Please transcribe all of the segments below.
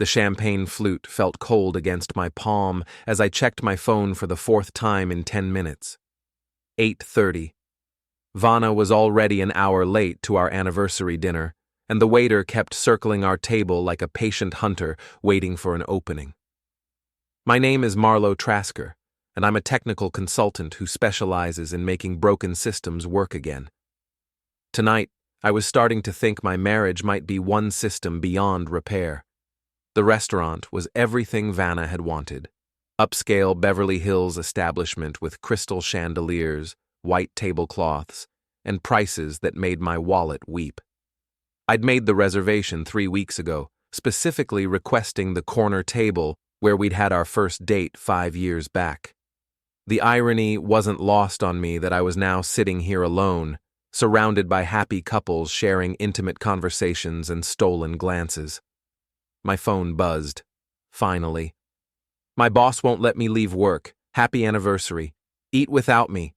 The champagne flute felt cold against my palm as I checked my phone for the fourth time in 10 minutes. 8:30. Vanna was already an hour late to our anniversary dinner, and the waiter kept circling our table like a patient hunter waiting for an opening. My name is Marlow Trasker, and I'm a technical consultant who specializes in making broken systems work again. Tonight, I was starting to think my marriage might be one system beyond repair. The restaurant was everything Vanna had wanted. Upscale Beverly Hills establishment with crystal chandeliers, white tablecloths, and prices that made my wallet weep. I'd made the reservation 3 weeks ago, specifically requesting the corner table where we'd had our first date 5 years back. The irony wasn't lost on me that I was now sitting here alone, surrounded by happy couples sharing intimate conversations and stolen glances. My phone buzzed. Finally. My boss won't let me leave work. Happy anniversary. Eat without me.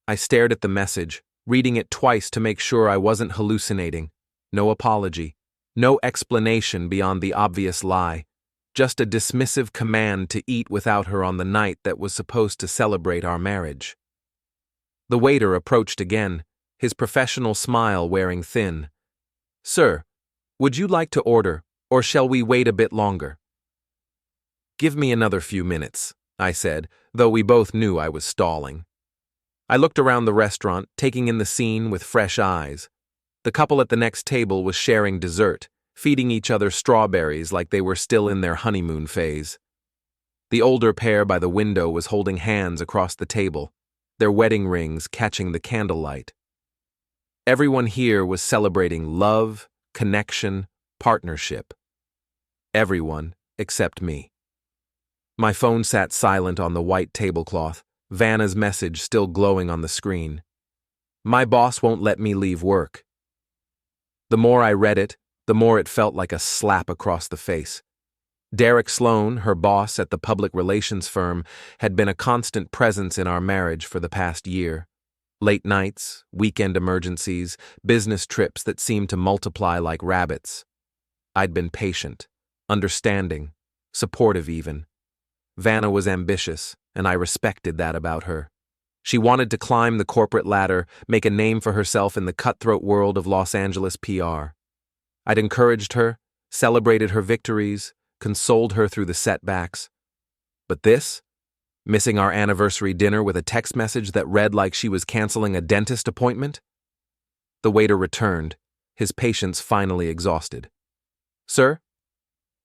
I stared at the message, reading it twice to make sure I wasn't hallucinating. No apology. No explanation beyond the obvious lie. Just a dismissive command to eat without her on the night that was supposed to celebrate our marriage. The waiter approached again, his professional smile wearing thin. "Sir, would you like to order, or shall we wait a bit longer?" "Give me another few minutes," I said, though we both knew I was stalling. I looked around the restaurant, taking in the scene with fresh eyes. The couple at the next table was sharing dessert, feeding each other strawberries like they were still in their honeymoon phase. The older pair by the window was holding hands across the table, their wedding rings catching the candlelight. Everyone here was celebrating love, connection, partnership. Everyone except me. My phone sat silent on the white tablecloth, Vanna's message still glowing on the screen. My boss won't let me leave work. The more I read it, the more it felt like a slap across the face. Derek Sloan, her boss at the public relations firm, had been a constant presence in our marriage for the past year. Late nights, weekend emergencies, business trips that seemed to multiply like rabbits. I'd been patient, understanding, supportive even. Vanna was ambitious, and I respected that about her. She wanted to climb the corporate ladder, make a name for herself in the cutthroat world of Los Angeles PR. I'd encouraged her, celebrated her victories, consoled her through the setbacks. But this? Missing our anniversary dinner with a text message that read like she was canceling a dentist appointment? The waiter returned, his patience finally exhausted. "Sir?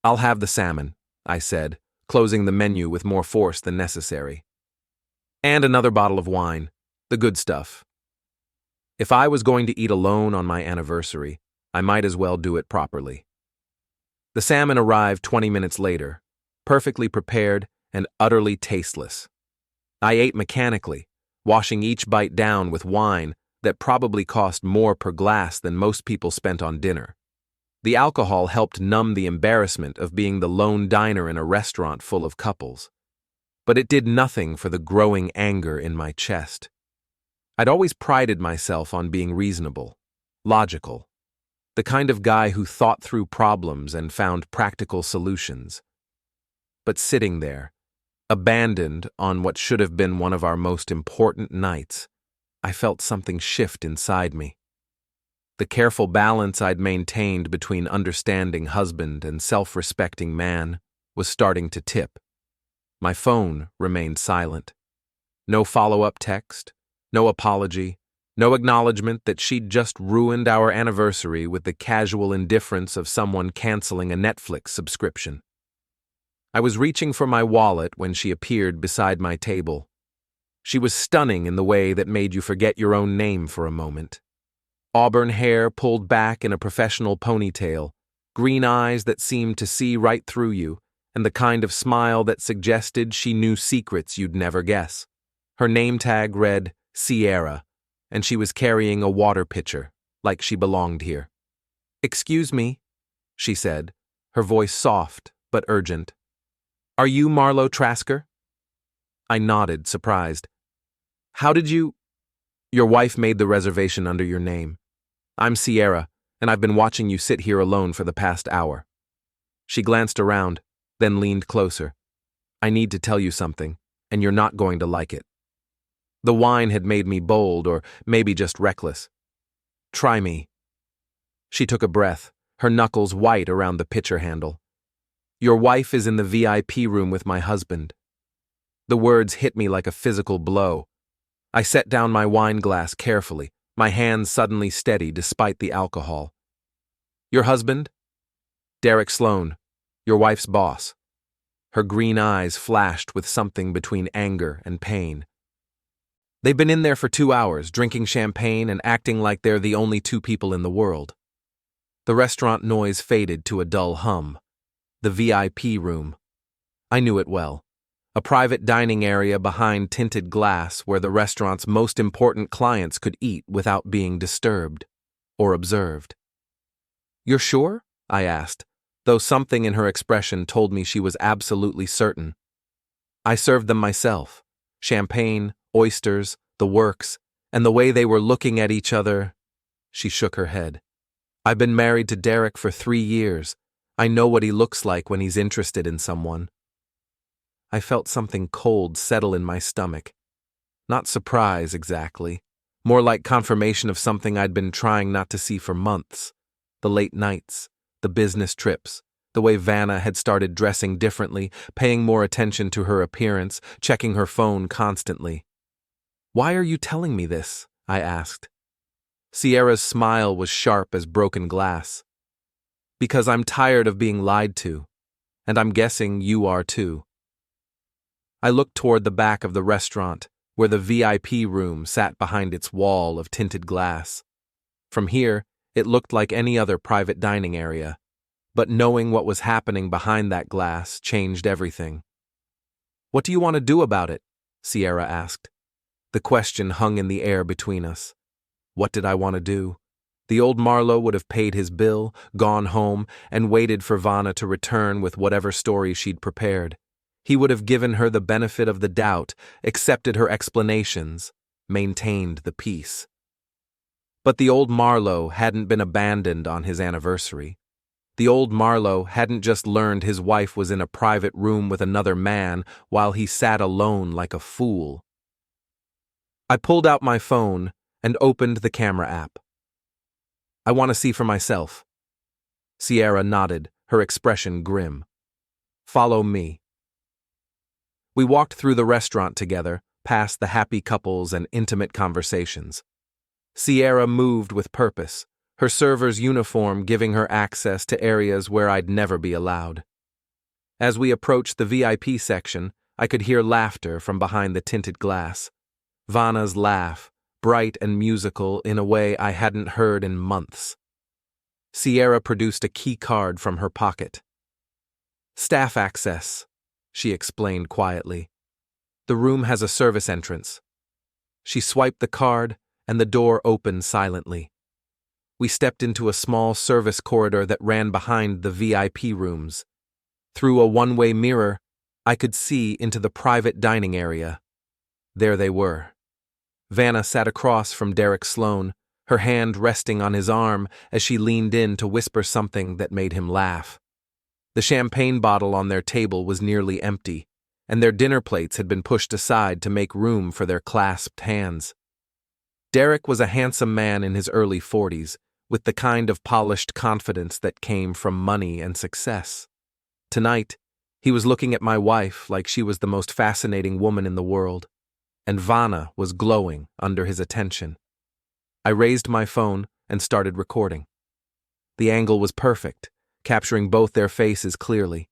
I'll have the salmon," I said, closing the menu with more force than necessary. "And another bottle of wine, the good stuff." If I was going to eat alone on my anniversary, I might as well do it properly. The salmon arrived 20 minutes later, perfectly prepared and utterly tasteless. I ate mechanically, washing each bite down with wine that probably cost more per glass than most people spent on dinner. The alcohol helped numb the embarrassment of being the lone diner in a restaurant full of couples. But it did nothing for the growing anger in my chest. I'd always prided myself on being reasonable, logical, the kind of guy who thought through problems and found practical solutions. But sitting there, abandoned on what should have been one of our most important nights, I felt something shift inside me. The careful balance I'd maintained between understanding husband and self-respecting man was starting to tip. My phone remained silent. No follow-up text, no apology, no acknowledgement that she'd just ruined our anniversary with the casual indifference of someone canceling a Netflix subscription. I was reaching for my wallet when she appeared beside my table. She was stunning in the way that made you forget your own name for a moment. Auburn hair pulled back in a professional ponytail, green eyes that seemed to see right through you, and the kind of smile that suggested she knew secrets you'd never guess. Her name tag read Sierra, and she was carrying a water pitcher, like she belonged here. "Excuse me," she said, her voice soft but urgent. "Are you Marlow Trasker?" I nodded, surprised. "How did you—" "Your wife made the reservation under your name. I'm Sierra, and I've been watching you sit here alone for the past hour." She glanced around, then leaned closer. I need to tell you something, and you're not going to like it. The wine had made me bold, or maybe just reckless. Try me. She took a breath, her knuckles white around the pitcher handle. Your wife is in the VIP room with my husband. The words hit me like a physical blow. I set down my wine glass carefully, my hands suddenly steady despite the alcohol. Your husband? Derek Sloan, your wife's boss. Her green eyes flashed with something between anger and pain. They've been in there for 2 hours, drinking champagne and acting like they're the only 2 people in the world. The restaurant noise faded to a dull hum. The VIP room. I knew it well. A private dining area behind tinted glass where the restaurant's most important clients could eat without being disturbed or observed. You're sure? I asked, though something in her expression told me she was absolutely certain. I served them myself. Champagne, oysters, the works, and the way they were looking at each other. She shook her head. I've been married to Derek for 3 years. I know what he looks like when he's interested in someone. I felt something cold settle in my stomach. Not surprise, exactly. More like confirmation of something I'd been trying not to see for months. The late nights, the business trips, the way Vanna had started dressing differently, paying more attention to her appearance, checking her phone constantly. Why are you telling me this? I asked. Sierra's smile was sharp as broken glass. Because I'm tired of being lied to, and I'm guessing you are too. I looked toward the back of the restaurant, where the VIP room sat behind its wall of tinted glass. From here, it looked like any other private dining area, but knowing what was happening behind that glass changed everything. What do you want to do about it? Sierra asked. The question hung in the air between us. What did I want to do? The old Marlow would have paid his bill, gone home, and waited for Vanna to return with whatever story she'd prepared. He would have given her the benefit of the doubt, accepted her explanations, maintained the peace. But the old Marlow hadn't been abandoned on his anniversary. The old Marlow hadn't just learned his wife was in a private room with another man while he sat alone like a fool. I pulled out my phone and opened the camera app. I want to see for myself. Sierra nodded, her expression grim. Follow me. We walked through the restaurant together, past the happy couples and intimate conversations. Sierra moved with purpose, her server's uniform giving her access to areas where I'd never be allowed. As we approached the VIP section, I could hear laughter from behind the tinted glass. Vanna's laugh, bright and musical in a way I hadn't heard in months. Sierra produced a key card from her pocket. Staff access, she explained quietly. The room has a service entrance. She swiped the card, and the door opened silently. We stepped into a small service corridor that ran behind the VIP rooms. Through a one-way mirror, I could see into the private dining area. There they were. Vanna sat across from Derek Sloan, her hand resting on his arm as she leaned in to whisper something that made him laugh. The champagne bottle on their table was nearly empty, and their dinner plates had been pushed aside to make room for their clasped hands. Derek was a handsome man in his early 40s, with the kind of polished confidence that came from money and success. Tonight, he was looking at my wife like she was the most fascinating woman in the world, and Vanna was glowing under his attention. I raised my phone and started recording. The angle was perfect, capturing both their faces clearly.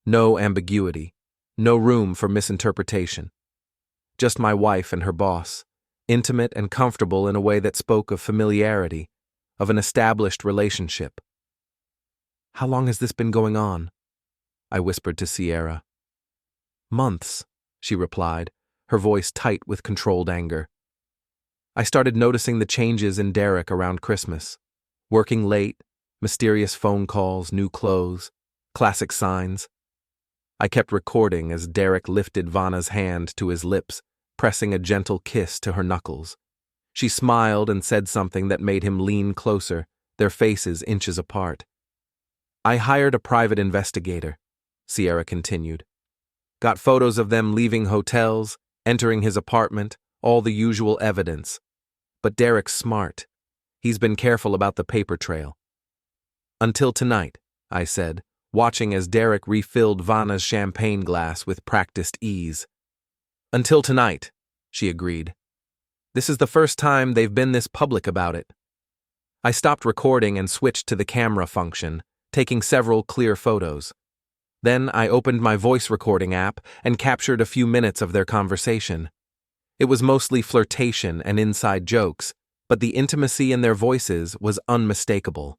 No ambiguity, no room for misinterpretation. Just my wife and her boss, intimate and comfortable in a way that spoke of familiarity, of an established relationship. How long has this been going on? I whispered to Sierra. Months, she replied, her voice tight with controlled anger. I started noticing the changes in Derek around Christmas. Working late, mysterious phone calls, new clothes, classic signs. I kept recording as Derek lifted Vanna's hand to his lips, pressing a gentle kiss to her knuckles. She smiled and said something that made him lean closer, their faces inches apart. I hired a private investigator, Sierra continued. Got photos of them leaving hotels, entering his apartment, all the usual evidence. But Derek's smart. He's been careful about the paper trail. Until tonight, I said, watching as Derek refilled Vanna's champagne glass with practiced ease. Until tonight, she agreed. This is the first time they've been this public about it. I stopped recording and switched to the camera function, taking several clear photos. Then I opened my voice recording app and captured a few minutes of their conversation. It was mostly flirtation and inside jokes, but the intimacy in their voices was unmistakable.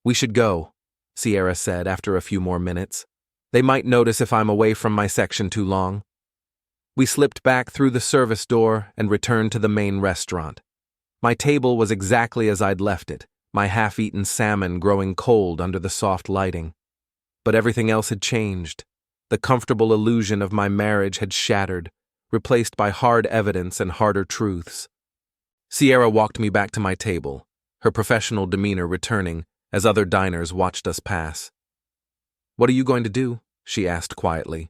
We should go, Sierra said after a few more minutes. They might notice if I'm away from my section too long. We slipped back through the service door and returned to the main restaurant. My table was exactly as I'd left it, my half-eaten salmon growing cold under the soft lighting. But everything else had changed. The comfortable illusion of my marriage had shattered, replaced by hard evidence and harder truths. Sierra walked me back to my table, her professional demeanor returning as other diners watched us pass. "What are you going to do?" she asked quietly.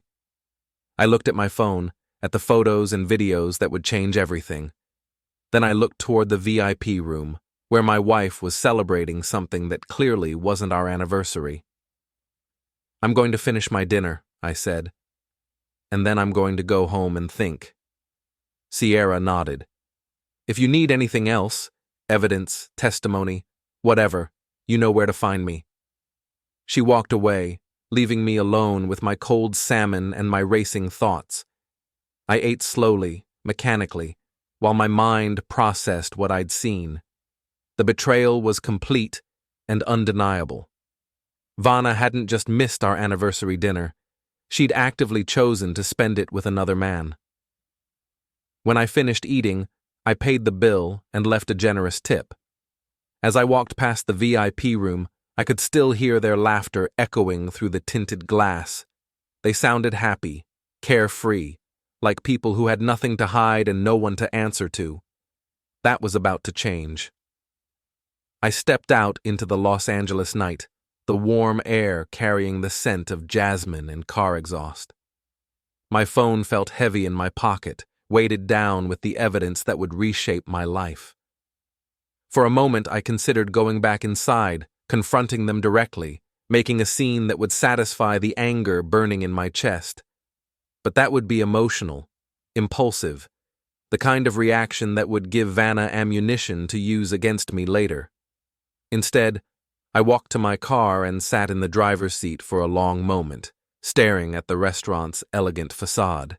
I looked at my phone, at the photos and videos that would change everything. Then I looked toward the VIP room, where my wife was celebrating something that clearly wasn't our anniversary. "I'm going to finish my dinner," I said. "And then I'm going to go home and think." Sierra nodded. "If you need anything else, evidence, testimony, whatever, you know where to find me." She walked away, leaving me alone with my cold salmon and my racing thoughts. I ate slowly, mechanically, while my mind processed what I'd seen. The betrayal was complete and undeniable. Vanna hadn't just missed our anniversary dinner. She'd actively chosen to spend it with another man. When I finished eating, I paid the bill and left a generous tip. As I walked past the VIP room, I could still hear their laughter echoing through the tinted glass. They sounded happy, carefree, like people who had nothing to hide and no one to answer to. That was about to change. I stepped out into the Los Angeles night, the warm air carrying the scent of jasmine and car exhaust. My phone felt heavy in my pocket, weighted down with the evidence that would reshape my life. For a moment, I considered going back inside, confronting them directly, making a scene that would satisfy the anger burning in my chest. But that would be emotional, impulsive, the kind of reaction that would give Vanna ammunition to use against me later. Instead, I walked to my car and sat in the driver's seat for a long moment, staring at the restaurant's elegant facade.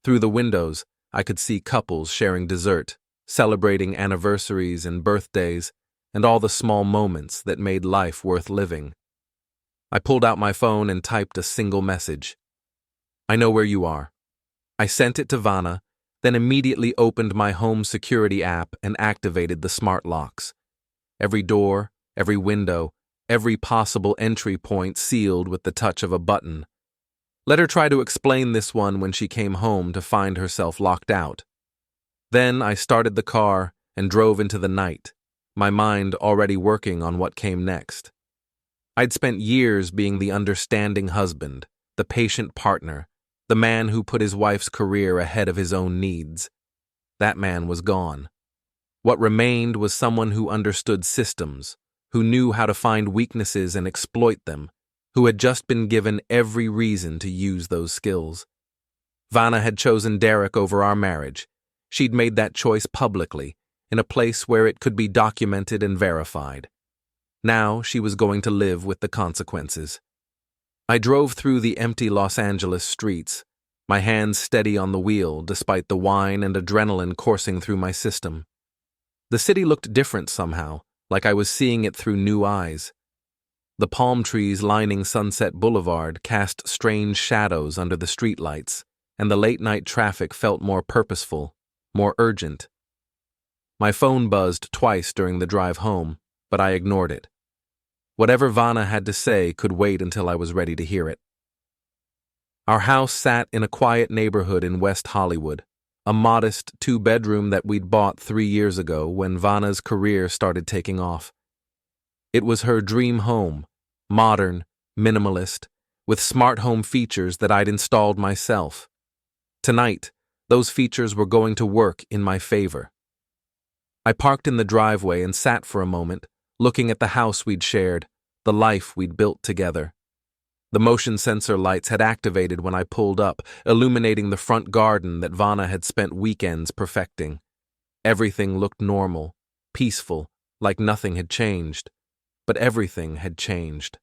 Through the windows, I could see couples sharing dessert, celebrating anniversaries and birthdays, and all the small moments that made life worth living. I pulled out my phone and typed a single message. "I know where you are." I sent it to Vanna, then immediately opened my home security app and activated the smart locks. Every door, every window, every possible entry point sealed with the touch of a button. Let her try to explain this one when she came home to find herself locked out. Then I started the car and drove into the night, my mind already working on what came next. I'd spent years being the understanding husband, the patient partner, the man who put his wife's career ahead of his own needs. That man was gone. What remained was someone who understood systems, who knew how to find weaknesses and exploit them, who had just been given every reason to use those skills. Vanna had chosen Derek over our marriage. She'd made that choice publicly, in a place where it could be documented and verified. Now she was going to live with the consequences. I drove through the empty Los Angeles streets, my hands steady on the wheel despite the wine and adrenaline coursing through my system. The city looked different somehow, like I was seeing it through new eyes. The palm trees lining Sunset Boulevard cast strange shadows under the streetlights, and the late-night traffic felt more purposeful, more urgent. My phone buzzed twice during the drive home, but I ignored it. Whatever Vanna had to say could wait until I was ready to hear it. Our house sat in a quiet neighborhood in West Hollywood, a modest two-bedroom that we'd bought 3 years ago when Vanna's career started taking off. It was her dream home, modern, minimalist, with smart home features that I'd installed myself. Tonight, those features were going to work in my favor. I parked in the driveway and sat for a moment, looking at the house we'd shared, the life we'd built together. The motion sensor lights had activated when I pulled up, illuminating the front garden that Vanna had spent weekends perfecting. Everything looked normal, peaceful, like nothing had changed. But everything had changed.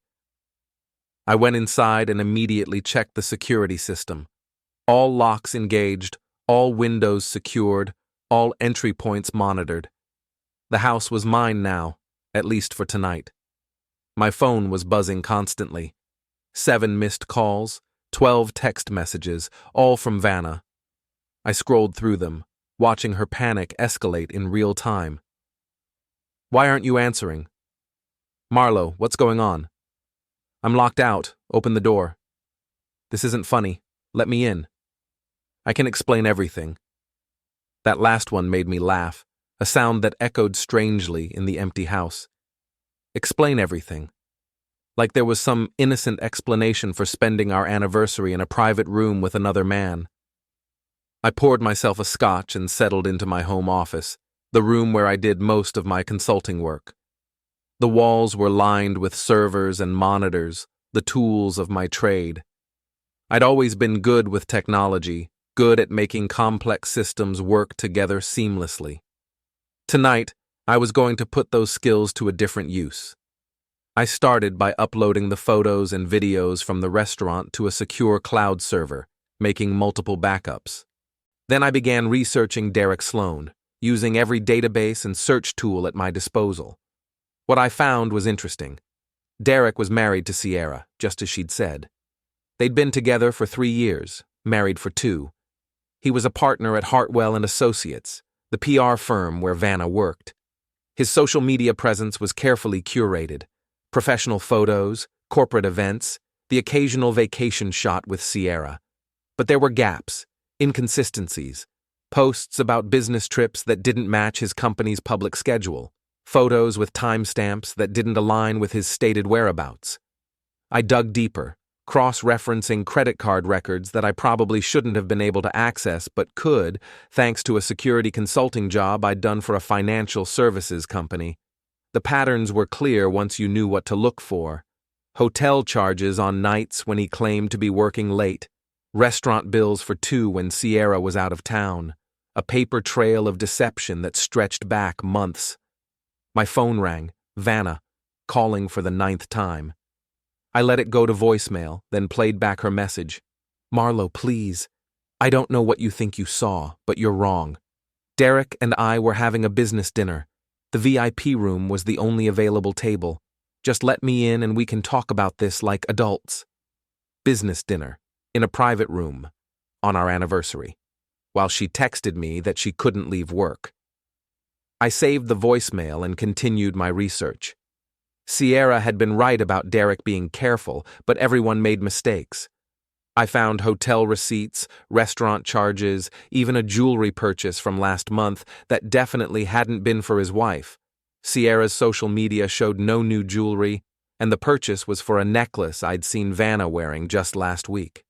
I went inside and immediately checked the security system. All locks engaged, all windows secured, all entry points monitored. The house was mine now, at least for tonight. My phone was buzzing constantly. 7 missed calls, 12 text messages, all from Vanna. I scrolled through them, watching her panic escalate in real time. "Why aren't you answering?" "Marlow, what's going on?" "I'm locked out. Open the door." "This isn't funny. Let me in." "I can explain everything." That last one made me laugh, a sound that echoed strangely in the empty house. Explain everything. Like there was some innocent explanation for spending our anniversary in a private room with another man. I poured myself a scotch and settled into my home office, the room where I did most of my consulting work. The walls were lined with servers and monitors, the tools of my trade. I'd always been good with technology, good at making complex systems work together seamlessly. Tonight, I was going to put those skills to a different use. I started by uploading the photos and videos from the restaurant to a secure cloud server, making multiple backups. Then I began researching Derek Sloan, using every database and search tool at my disposal. What I found was interesting. Derek was married to Sierra, just as she'd said. They'd been together for 3 years, married for 2. He was a partner at Hartwell & Associates, the PR firm where Vanna worked. His social media presence was carefully curated. Professional photos, corporate events, the occasional vacation shot with Sierra. But there were gaps, inconsistencies, posts about business trips that didn't match his company's public schedule, photos with timestamps that didn't align with his stated whereabouts. I dug deeper, cross-referencing credit card records that I probably shouldn't have been able to access but could, thanks to a security consulting job I'd done for a financial services company. The patterns were clear once you knew what to look for. Hotel charges on nights when he claimed to be working late, restaurant bills for 2 when Sierra was out of town, a paper trail of deception that stretched back months. My phone rang, Vanna, calling for the 9th time. I let it go to voicemail, then played back her message. "Marlow, please. I don't know what you think you saw, but you're wrong. Derek and I were having a business dinner. The VIP room was the only available table. Just let me in and we can talk about this like adults." Business dinner, in a private room, on our anniversary, while she texted me that she couldn't leave work. I saved the voicemail and continued my research. Sierra had been right about Derek being careful, but everyone made mistakes. I found hotel receipts, restaurant charges, even a jewelry purchase from last month that definitely hadn't been for his wife. Sierra's social media showed no new jewelry, and the purchase was for a necklace I'd seen Vanna wearing just last week.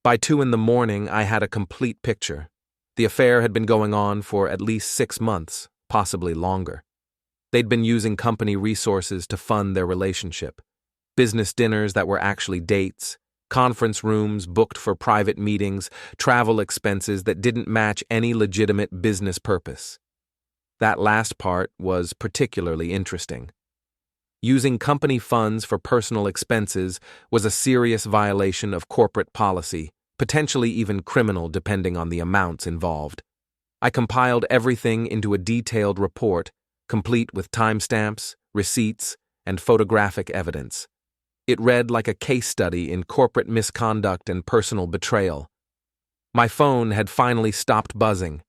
By 2 in the morning, I had a complete picture. The affair had been going on for at least 6 months, possibly longer. They'd been using company resources to fund their relationship. Business dinners that were actually dates, conference rooms booked for private meetings, travel expenses that didn't match any legitimate business purpose. That last part was particularly interesting. Using company funds for personal expenses was a serious violation of corporate policy, potentially even criminal depending on the amounts involved. I compiled everything into a detailed report, complete with timestamps, receipts, and photographic evidence. It read like a case study in corporate misconduct and personal betrayal. My phone had finally stopped buzzing.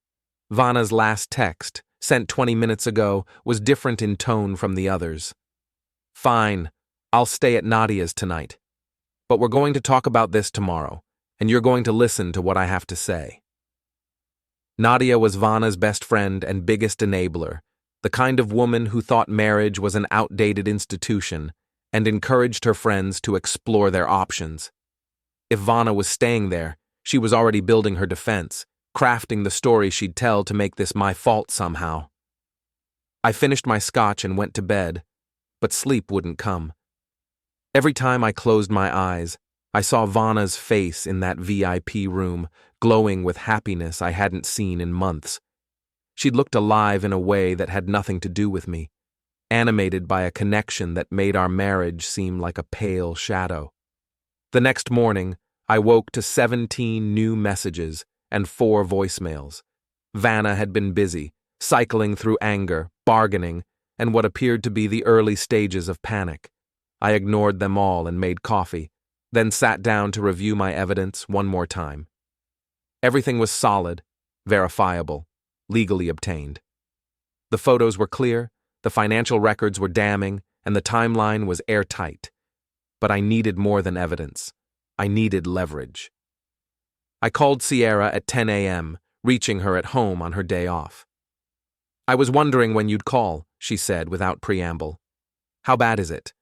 Vanna's last text, sent 20 minutes ago, was different in tone from the others. "Fine, I'll stay at Nadia's tonight. But we're going to talk about this tomorrow, and you're going to listen to what I have to say." Nadia was Vanna's best friend and biggest enabler, the kind of woman who thought marriage was an outdated institution, and encouraged her friends to explore their options. If Vanna was staying there, she was already building her defense, crafting the story she'd tell to make this my fault somehow. I finished my scotch and went to bed, but sleep wouldn't come. Every time I closed my eyes, I saw Vanna's face in that VIP room, glowing with happiness I hadn't seen in months. She'd looked alive in a way that had nothing to do with me, animated by a connection that made our marriage seem like a pale shadow. The next morning, I woke to 17 new messages and 4 voicemails. Vanna had been busy, cycling through anger, bargaining, and what appeared to be the early stages of panic. I ignored them all and made coffee, then sat down to review my evidence one more time. Everything was solid, verifiable, legally obtained. The photos were clear, the financial records were damning, and the timeline was airtight. But I needed more than evidence. I needed leverage. I called Sierra at 10 a.m., reaching her at home on her day off. "I was wondering when you'd call," she said without preamble. "How bad is it?"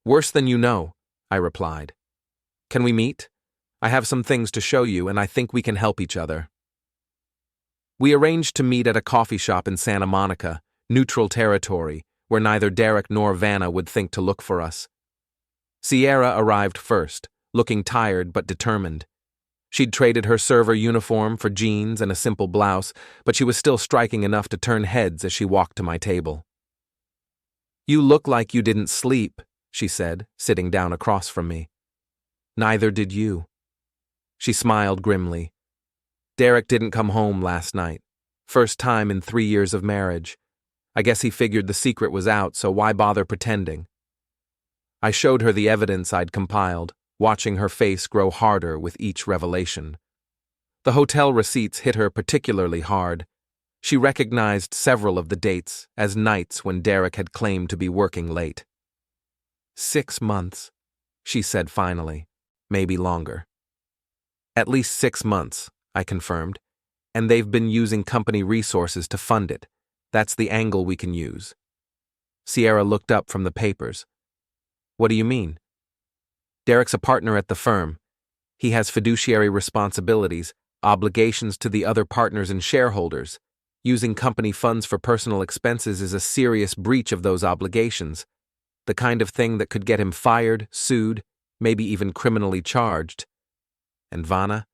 "Worse than you know," I replied. "Can we meet? I have some things to show you, and I think we can help each other." We arranged to meet at a coffee shop in Santa Monica, neutral territory, where neither Derek nor Vanna would think to look for us. Sierra arrived first, looking tired but determined. She'd traded her server uniform for jeans and a simple blouse, but she was still striking enough to turn heads as she walked to my table. "You look like you didn't sleep," she said, sitting down across from me. "Neither did you." She smiled grimly. "Derek didn't come home last night. First time in 3 years of marriage. I guess he figured the secret was out, so why bother pretending?" I showed her the evidence I'd compiled, watching her face grow harder with each revelation. The hotel receipts hit her particularly hard. She recognized several of the dates as nights when Derek had claimed to be working late. 6 months, she said finally, maybe longer. "At least 6 months, I confirmed, and they've been using company resources to fund it. That's the angle we can use." Sierra looked up from the papers. "What do you mean?" "Derek's a partner at the firm. He has fiduciary responsibilities, obligations to the other partners and shareholders. Using company funds for personal expenses is a serious breach of those obligations, the kind of thing that could get him fired, sued, maybe even criminally charged. And Vanna?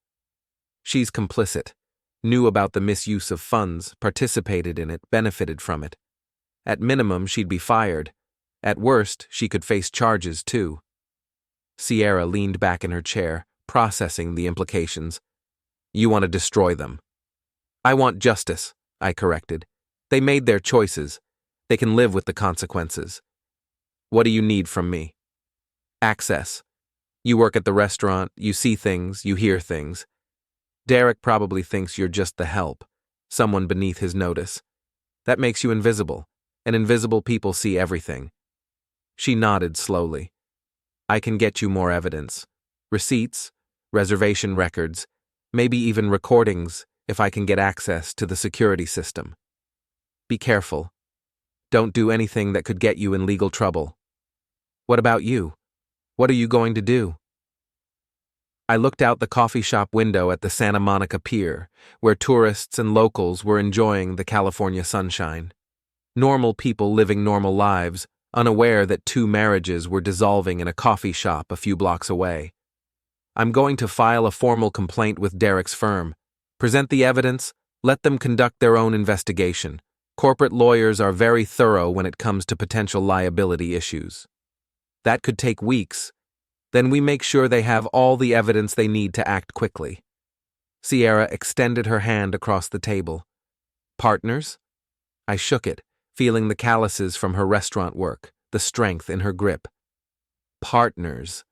She's complicit, knew about the misuse of funds, participated in it, benefited from it. At minimum, she'd be fired. At worst, she could face charges too." Sierra leaned back in her chair, processing the implications. "You want to destroy them." "I want justice," I corrected. "They made their choices. They can live with the consequences." "What do you need from me?" "Access. You work at the restaurant, you see things, you hear things. Derek probably thinks you're just the help, someone beneath his notice. That makes you invisible, and invisible people see everything." She nodded slowly. "I can get you more evidence. Receipts, reservation records, maybe even recordings if I can get access to the security system. Be careful. Don't do anything that could get you in legal trouble." "What about you? What are you going to do?" I looked out the coffee shop window at the Santa Monica Pier, where tourists and locals were enjoying the California sunshine. Normal people living normal lives, unaware that 2 marriages were dissolving in a coffee shop a few blocks away. "I'm going to file a formal complaint with Derek's firm. Present the evidence, let them conduct their own investigation. Corporate lawyers are very thorough when it comes to potential liability issues. That could take weeks. Then we make sure they have all the evidence they need to act quickly." Sierra extended her hand across the table. "Partners?" I shook it, feeling the calluses from her restaurant work, the strength in her grip. "Partners."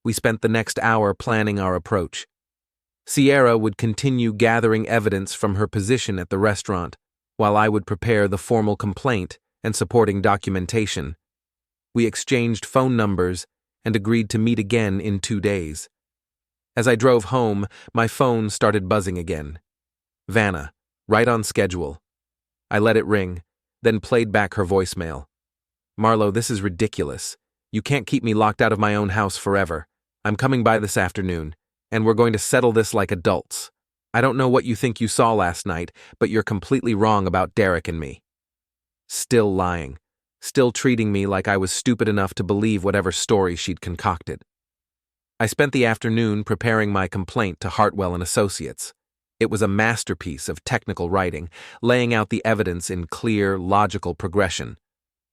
We spent the next hour planning our approach. Sierra would continue gathering evidence from her position at the restaurant, while I would prepare the formal complaint and supporting documentation. We exchanged phone numbers and agreed to meet again in 2 days. As I drove home, my phone started buzzing again. Vanna, right on schedule. I let it ring, then played back her voicemail. "Marlow, this is ridiculous. You can't keep me locked out of my own house forever. I'm coming by this afternoon, and we're going to settle this like adults. I don't know what you think you saw last night, but you're completely wrong about Derek and me. Still lying. Still treating me like I was stupid enough to believe whatever story she'd concocted. I spent the afternoon preparing my complaint to Hartwell and Associates. It was a masterpiece of technical writing, laying out the evidence in clear, logical progression.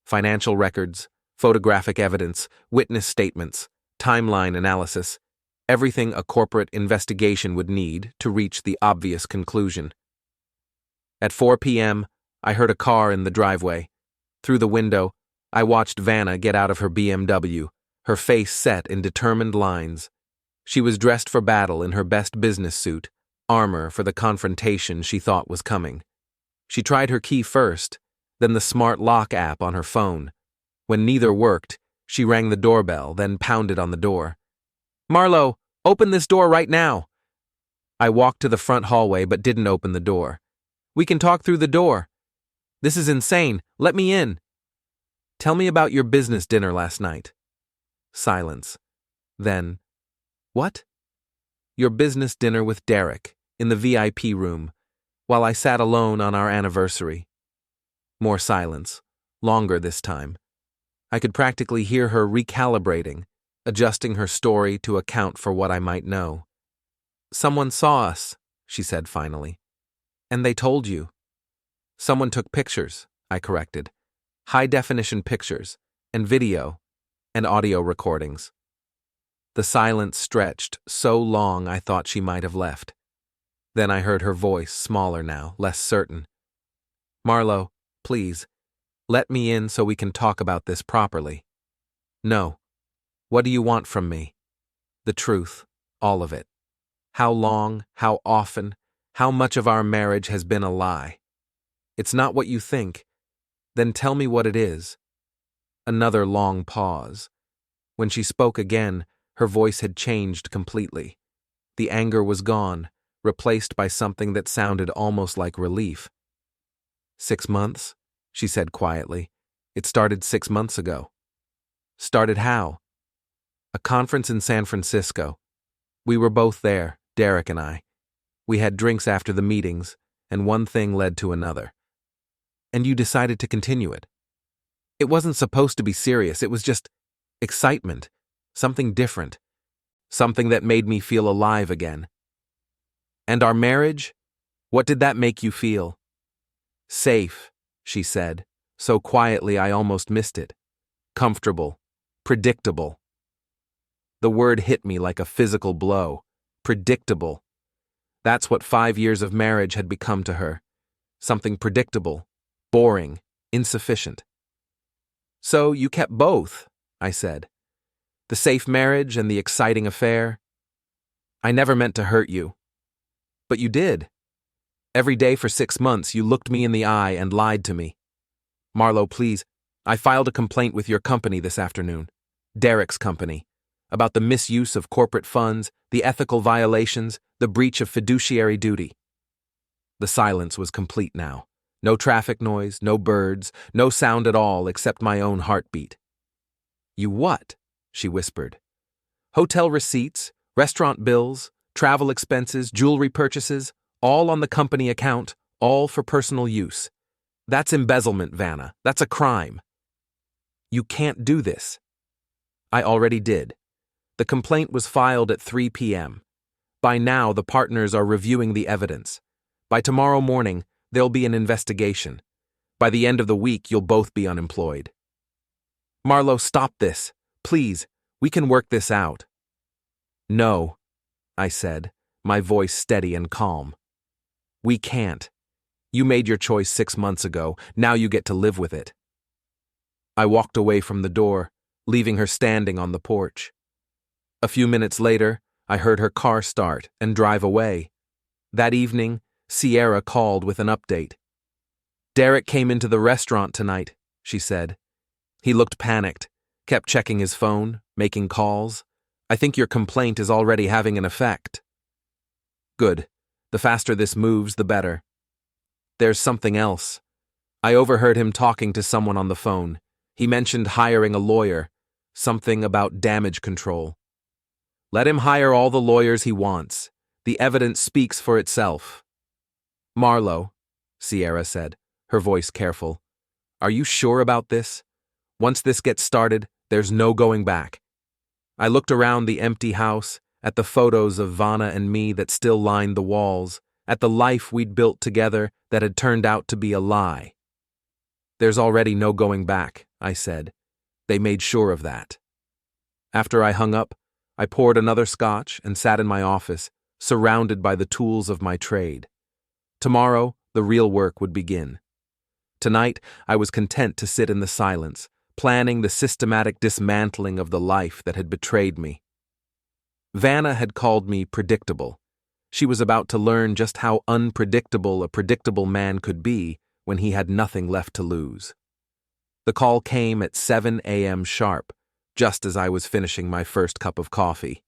Financial records, photographic evidence, witness statements, timeline analysis, everything a corporate investigation would need to reach the obvious conclusion. At 4 p.m., I heard a car in the driveway. Through the window, I watched Vanna get out of her BMW, her face set in determined lines. She was dressed for battle in her best business suit, armor for the confrontation she thought was coming. She tried her key first, then the smart lock app on her phone. When neither worked, she rang the doorbell, then pounded on the door. "Marlow, open this door right now!" I walked to the front hallway but didn't open the door. "We can talk through the door." "This is insane. Let me in." "Tell me about your business dinner last night." Silence. Then, "What?" "Your business dinner with Derek, in the VIP room, while I sat alone on our anniversary." More silence, longer this time. I could practically hear her recalibrating, adjusting her story to account for what I might know. "Someone saw us," she said finally. "And they told you." "Someone took pictures," I corrected. "High-definition pictures, and video, and audio recordings." The silence stretched so long I thought she might have left. Then I heard her voice, smaller now, less certain. "Marlow, please, let me in so we can talk about this properly." "No. What do you want from me?" "The truth, all of it. How long, how often, how much of our marriage has been a lie. It's not what you think. Then tell me what it is." Another long pause. When she spoke again, her voice had changed completely. The anger was gone, replaced by something that sounded almost like relief. 6 months, she said quietly. "It started 6 months ago." "Started how?" "A conference in San Francisco. We were both there, Derek and I. We had drinks after the meetings, and one thing led to another." "And you decided to continue it?" "It wasn't supposed to be serious, it was just excitement, something different, something that made me feel alive again." "And our marriage? What did that make you feel?" "Safe," she said, so quietly I almost missed it. "Comfortable, predictable." The word hit me like a physical blow. Predictable. That's what 5 years of marriage had become to her. Something predictable, boring, insufficient. "So you kept both," I said. "The safe marriage and the exciting affair?" "I never meant to hurt you." "But you did. Every day for 6 months you looked me in the eye and lied to me." "Marlow, please, I filed a complaint with your company this afternoon, Derek's company, about the misuse of corporate funds, the ethical violations, the breach of fiduciary duty." The silence was complete now. No traffic noise, no birds, no sound at all except my own heartbeat. "You what?" she whispered. "Hotel receipts, restaurant bills, travel expenses, jewelry purchases, all on the company account, all for personal use. That's embezzlement, Vanna. That's a crime." "You can't do this." "I already did. The complaint was filed at 3 p.m. By now, the partners are reviewing the evidence. By tomorrow morning, there'll be an investigation. By the end of the week, you'll both be unemployed." "Marlow, stop this. Please, we can work this out." "No," I said, my voice steady and calm. "We can't. You made your choice 6 months ago. Now you get to live with it." I walked away from the door, leaving her standing on the porch. A few minutes later, I heard her car start and drive away. That evening, Sierra called with an update. "Derek came into the restaurant tonight," she said. "He looked panicked, kept checking his phone, making calls. I think your complaint is already having an effect." "Good. The faster this moves, the better." "There's something else. I overheard him talking to someone on the phone. He mentioned hiring a lawyer, Something about damage control. Let him hire all the lawyers he wants. The evidence speaks for itself. Marlow, Sierra said, her voice careful. Are you sure about this? Once this gets started, there's no going back. I looked around the empty house, at the photos of Vanna and me that still lined the walls, at the life we'd built together that had turned out to be a lie. There's already no going back, I said. They made sure of that. After I hung up, I poured another scotch and sat in my office, surrounded by the tools of my trade. Tomorrow, the real work would begin. Tonight, I was content to sit in the silence, planning the systematic dismantling of the life that had betrayed me. Vanna had called me predictable. She was about to learn just how unpredictable a predictable man could be when he had nothing left to lose. The call came at 7 a.m. sharp, just as I was finishing my first cup of coffee.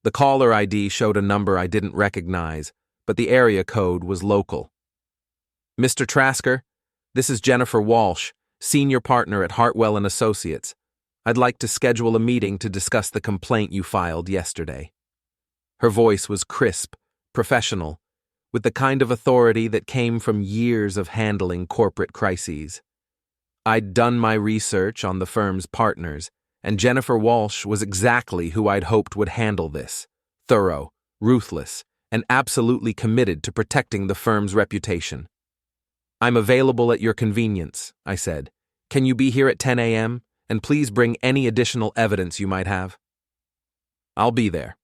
The caller ID showed a number I didn't recognize, but the area code was local. Mr. Trasker, this is Jennifer Walsh, senior partner at Hartwell & Associates. I'd like to schedule a meeting to discuss the complaint you filed yesterday. Her voice was crisp, professional, with the kind of authority that came from years of handling corporate crises. I'd done my research on the firm's partners, and Jennifer Walsh was exactly who I'd hoped would handle this: thorough, ruthless, and absolutely committed to protecting the firm's reputation. I'm available at your convenience, I said. Can you be here at 10 a.m., and please bring any additional evidence you might have? I'll be there.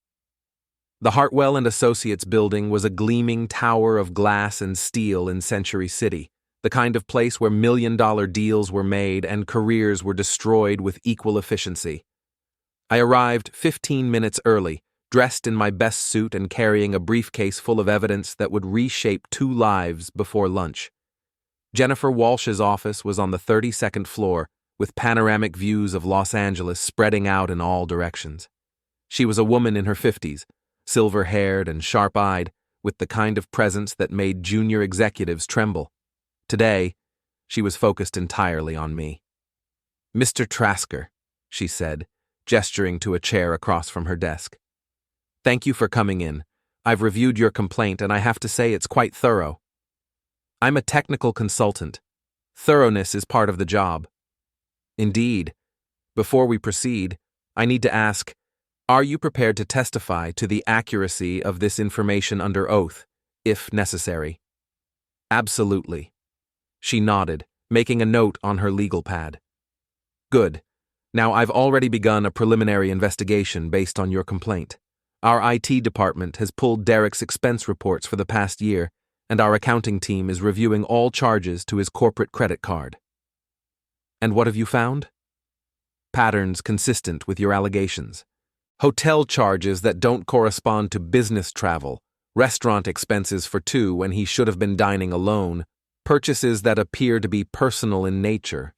The Hartwell & Associates building was a gleaming tower of glass and steel in Century City, the kind of place where million-dollar deals were made and careers were destroyed with equal efficiency. I arrived 15 minutes early, dressed in my best suit and carrying a briefcase full of evidence that would reshape 2 lives before lunch. Jennifer Walsh's office was on the 32nd floor, with panoramic views of Los Angeles spreading out in all directions. She was a woman in her 50s, silver-haired and sharp-eyed, with the kind of presence that made junior executives tremble. Today, she was focused entirely on me. Mr. Trasker, she said, gesturing to a chair across from her desk. Thank you for coming in. I've reviewed your complaint and I have to say it's quite thorough. I'm a technical consultant. Thoroughness is part of the job. Indeed. Before we proceed, I need to ask, are you prepared to testify to the accuracy of this information under oath, if necessary? Absolutely. She nodded, making a note on her legal pad. Good. Now I've already begun a preliminary investigation based on your complaint. Our IT department has pulled Derek's expense reports for the past year, and our accounting team is reviewing all charges to his corporate credit card. And what have you found? Patterns consistent with your allegations. Hotel charges that don't correspond to business travel, restaurant expenses for 2 when he should have been dining alone, purchases that appear to be personal in nature.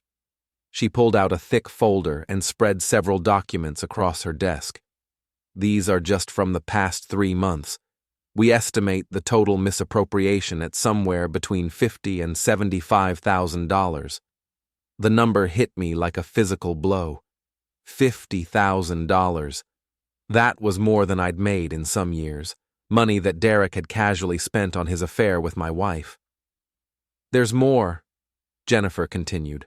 She pulled out a thick folder and spread several documents across her desk. These are just from the past 3 months. We estimate the total misappropriation at somewhere between $50,000 and $75,000. The number hit me like a physical blow. $50,000. That was more than I'd made in some years, money that Derek had casually spent on his affair with my wife. There's more, Jennifer continued.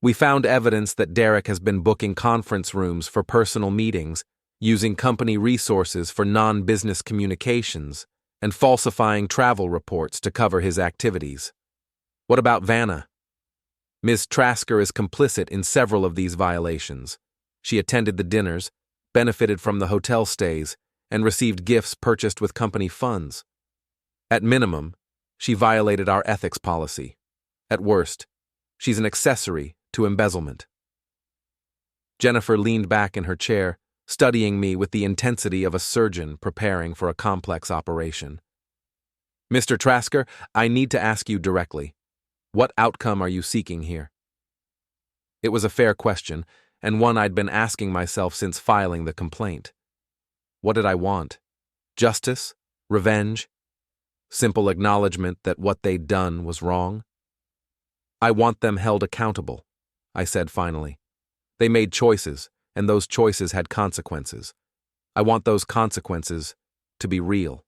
We found evidence that Derek has been booking conference rooms for personal meetings, using company resources for non-business communications, and falsifying travel reports to cover his activities. What about Vanna? Ms. Trasker is complicit in several of these violations. She attended the dinners, benefited from the hotel stays, and received gifts purchased with company funds. At minimum, she violated our ethics policy. At worst, she's an accessory to embezzlement. Jennifer leaned back in her chair, studying me with the intensity of a surgeon preparing for a complex operation. Mr. Trasker, I need to ask you directly. What outcome are you seeking here? It was a fair question, and one I'd been asking myself since filing the complaint. What did I want? Justice? Revenge? Simple acknowledgement that what they'd done was wrong? I want them held accountable, I said finally. They made choices, and those choices had consequences. I want those consequences to be real.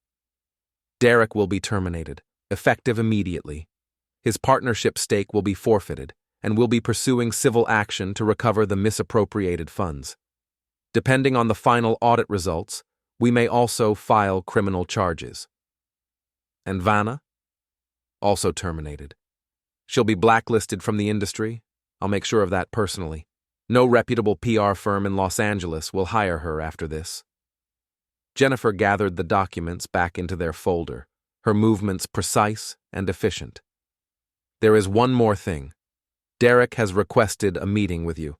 Derek will be terminated, effective immediately. His partnership stake will be forfeited, and we'll be pursuing civil action to recover the misappropriated funds. Depending on the final audit results, we may also file criminal charges. And Vanna? Also terminated. She'll be blacklisted from the industry. I'll make sure of that personally. No reputable PR firm in Los Angeles will hire her after this. Jennifer gathered the documents back into their folder, her movements precise and efficient. There is one more thing. Derek has requested a meeting with you.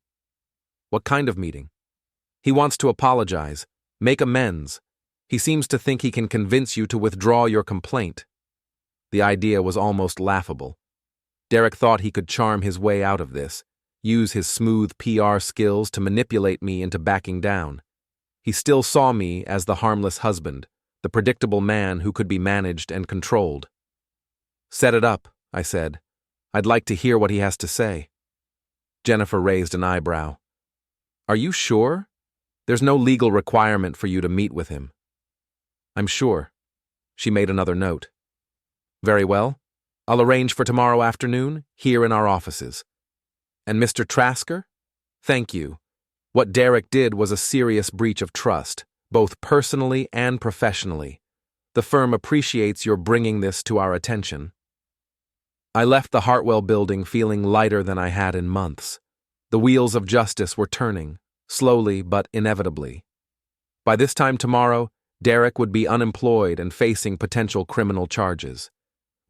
What kind of meeting? He wants to apologize, make amends. He seems to think he can convince you to withdraw your complaint. The idea was almost laughable. Derek thought he could charm his way out of this, use his smooth PR skills to manipulate me into backing down. He still saw me as the harmless husband, the predictable man who could be managed and controlled. Set it up, I said. I'd like to hear what he has to say. Jennifer raised an eyebrow. Are you sure? There's no legal requirement for you to meet with him. I'm sure. She made another note. Very well. I'll arrange for tomorrow afternoon, here in our offices. And Mr. Trasker? Thank you. What Derek did was a serious breach of trust, both personally and professionally. The firm appreciates your bringing this to our attention. I left the Hartwell building feeling lighter than I had in months. The wheels of justice were turning, slowly but inevitably. By this time tomorrow, Derek would be unemployed and facing potential criminal charges.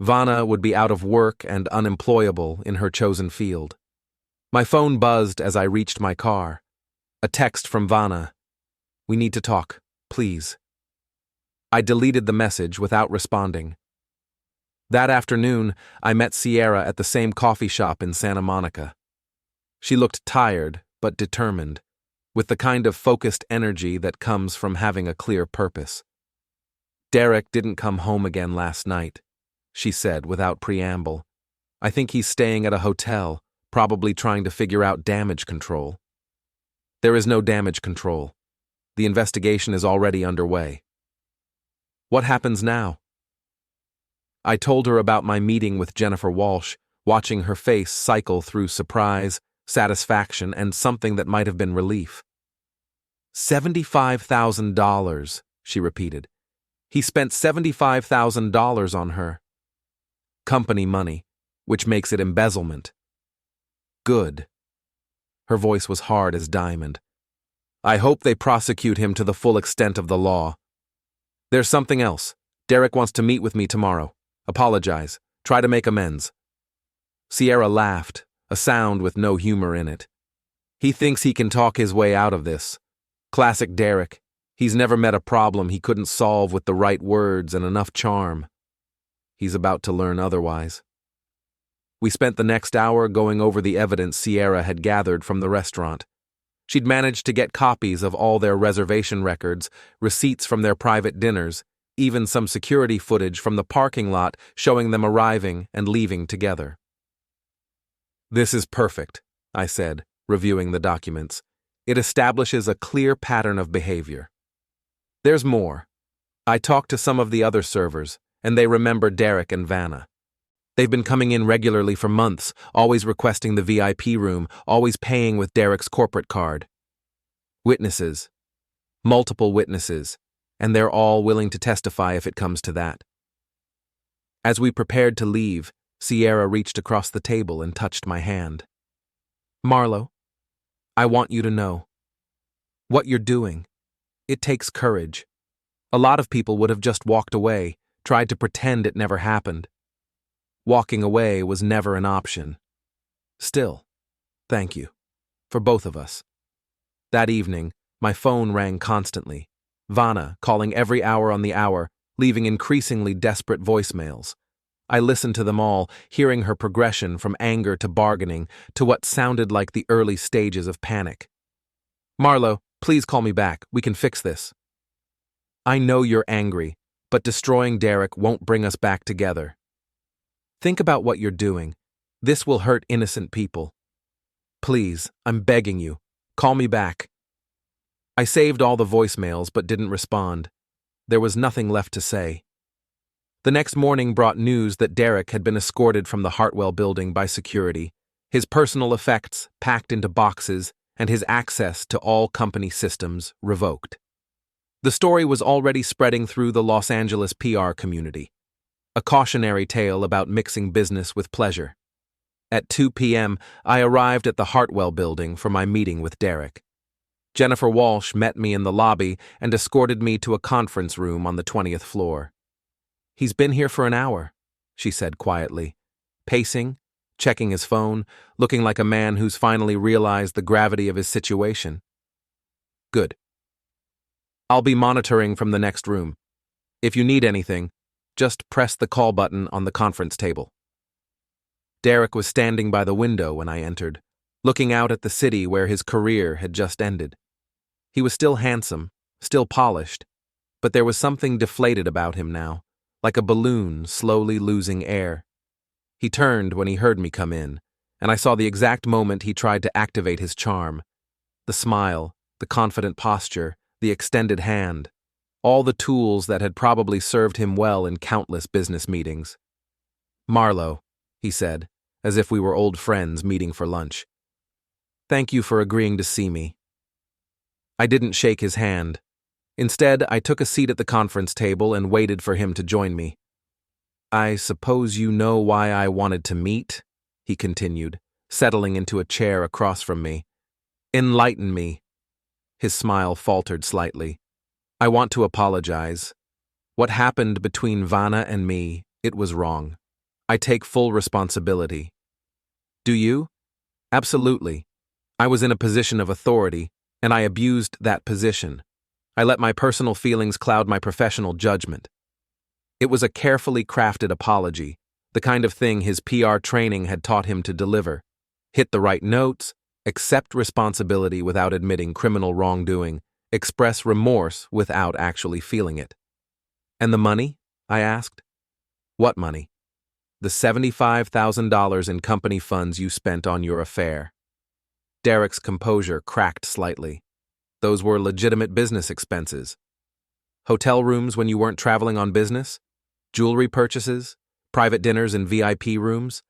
Vanna would be out of work and unemployable in her chosen field. My phone buzzed as I reached my car. A text from Vanna. We need to talk, please. I deleted the message without responding. That afternoon, I met Sierra at the same coffee shop in Santa Monica. She looked tired, but determined, with the kind of focused energy that comes from having a clear purpose. Derek didn't come home again last night, she said without preamble. I think he's staying at a hotel, probably trying to figure out damage control. There is no damage control. The investigation is already underway. What happens now? I told her about my meeting with Jennifer Walsh, watching her face cycle through surprise, satisfaction, and something that might have been relief. $75,000, she repeated. He spent $75,000 on her. Company money, which makes it embezzlement. Good. Her voice was hard as diamond. I hope they prosecute him to the full extent of the law. There's something else. Derek wants to meet with me tomorrow. Apologize. Try to make amends. Sierra laughed, a sound with no humor in it. He thinks he can talk his way out of this. Classic Derek. He's never met a problem he couldn't solve with the right words and enough charm. He's about to learn otherwise. We spent the next hour going over the evidence Sierra had gathered from the restaurant. She'd managed to get copies of all their reservation records, receipts from their private dinners, even some security footage from the parking lot showing them arriving and leaving together. This is perfect, I said, reviewing the documents. It establishes a clear pattern of behavior. There's more. I talked to some of the other servers, and they remember Derek and Vanna. They've been coming in regularly for months, always requesting the VIP room, always paying with Derek's corporate card. Witnesses. Multiple witnesses, and they're all willing to testify if it comes to that. As we prepared to leave, Sierra reached across the table and touched my hand. Marlow, I want you to know. What you're doing, it takes courage. A lot of people would have just walked away, tried to pretend it never happened. Walking away was never an option. Still, thank you. For both of us. That evening, my phone rang constantly. Vanna calling every hour on the hour, leaving increasingly desperate voicemails. I listened to them all, hearing her progression from anger to bargaining to what sounded like the early stages of panic. Marlow, please call me back. We can fix this. I know you're angry, but destroying Derek won't bring us back together. Think about what you're doing. This will hurt innocent people. Please, I'm begging you. Call me back. I saved all the voicemails but didn't respond. There was nothing left to say. The next morning brought news that Derek had been escorted from the Hartwell building by security, his personal effects packed into boxes, and his access to all company systems revoked. The story was already spreading through the Los Angeles PR community, a cautionary tale about mixing business with pleasure. At 2 p.m., I arrived at the Hartwell building for my meeting with Derek. Jennifer Walsh met me in the lobby and escorted me to a conference room on the 20th floor. "He's been here for an hour," she said quietly, pacing, checking his phone, looking like a man who's finally realized the gravity of his situation. "Good. I'll be monitoring from the next room. If you need anything, just press the call button on the conference table." Derek was standing by the window when I entered, looking out at the city where his career had just ended. He was still handsome, still polished, but there was something deflated about him now, like a balloon slowly losing air. He turned when he heard me come in, and I saw the exact moment he tried to activate his charm. The smile, the confident posture, the extended hand, all the tools that had probably served him well in countless business meetings. "Marlow," he said, as if we were old friends meeting for lunch. "Thank you for agreeing to see me." I didn't shake his hand. Instead, I took a seat at the conference table and waited for him to join me. "I suppose you know why I wanted to meet?" he continued, settling into a chair across from me. "Enlighten me." His smile faltered slightly. "I want to apologize. What happened between Vanna and me, it was wrong. I take full responsibility." "Do you?" "Absolutely. I was in a position of authority, and I abused that position. I let my personal feelings cloud my professional judgment." It was a carefully crafted apology, the kind of thing his PR training had taught him to deliver. Hit the right notes, accept responsibility without admitting criminal wrongdoing, express remorse without actually feeling it. "And the money?" I asked. "What money?" "The $75,000 in company funds you spent on your affair." Derek's composure cracked slightly. "Those were legitimate business expenses. Hotel rooms when you weren't traveling on business? Jewelry purchases? Private dinners in VIP rooms?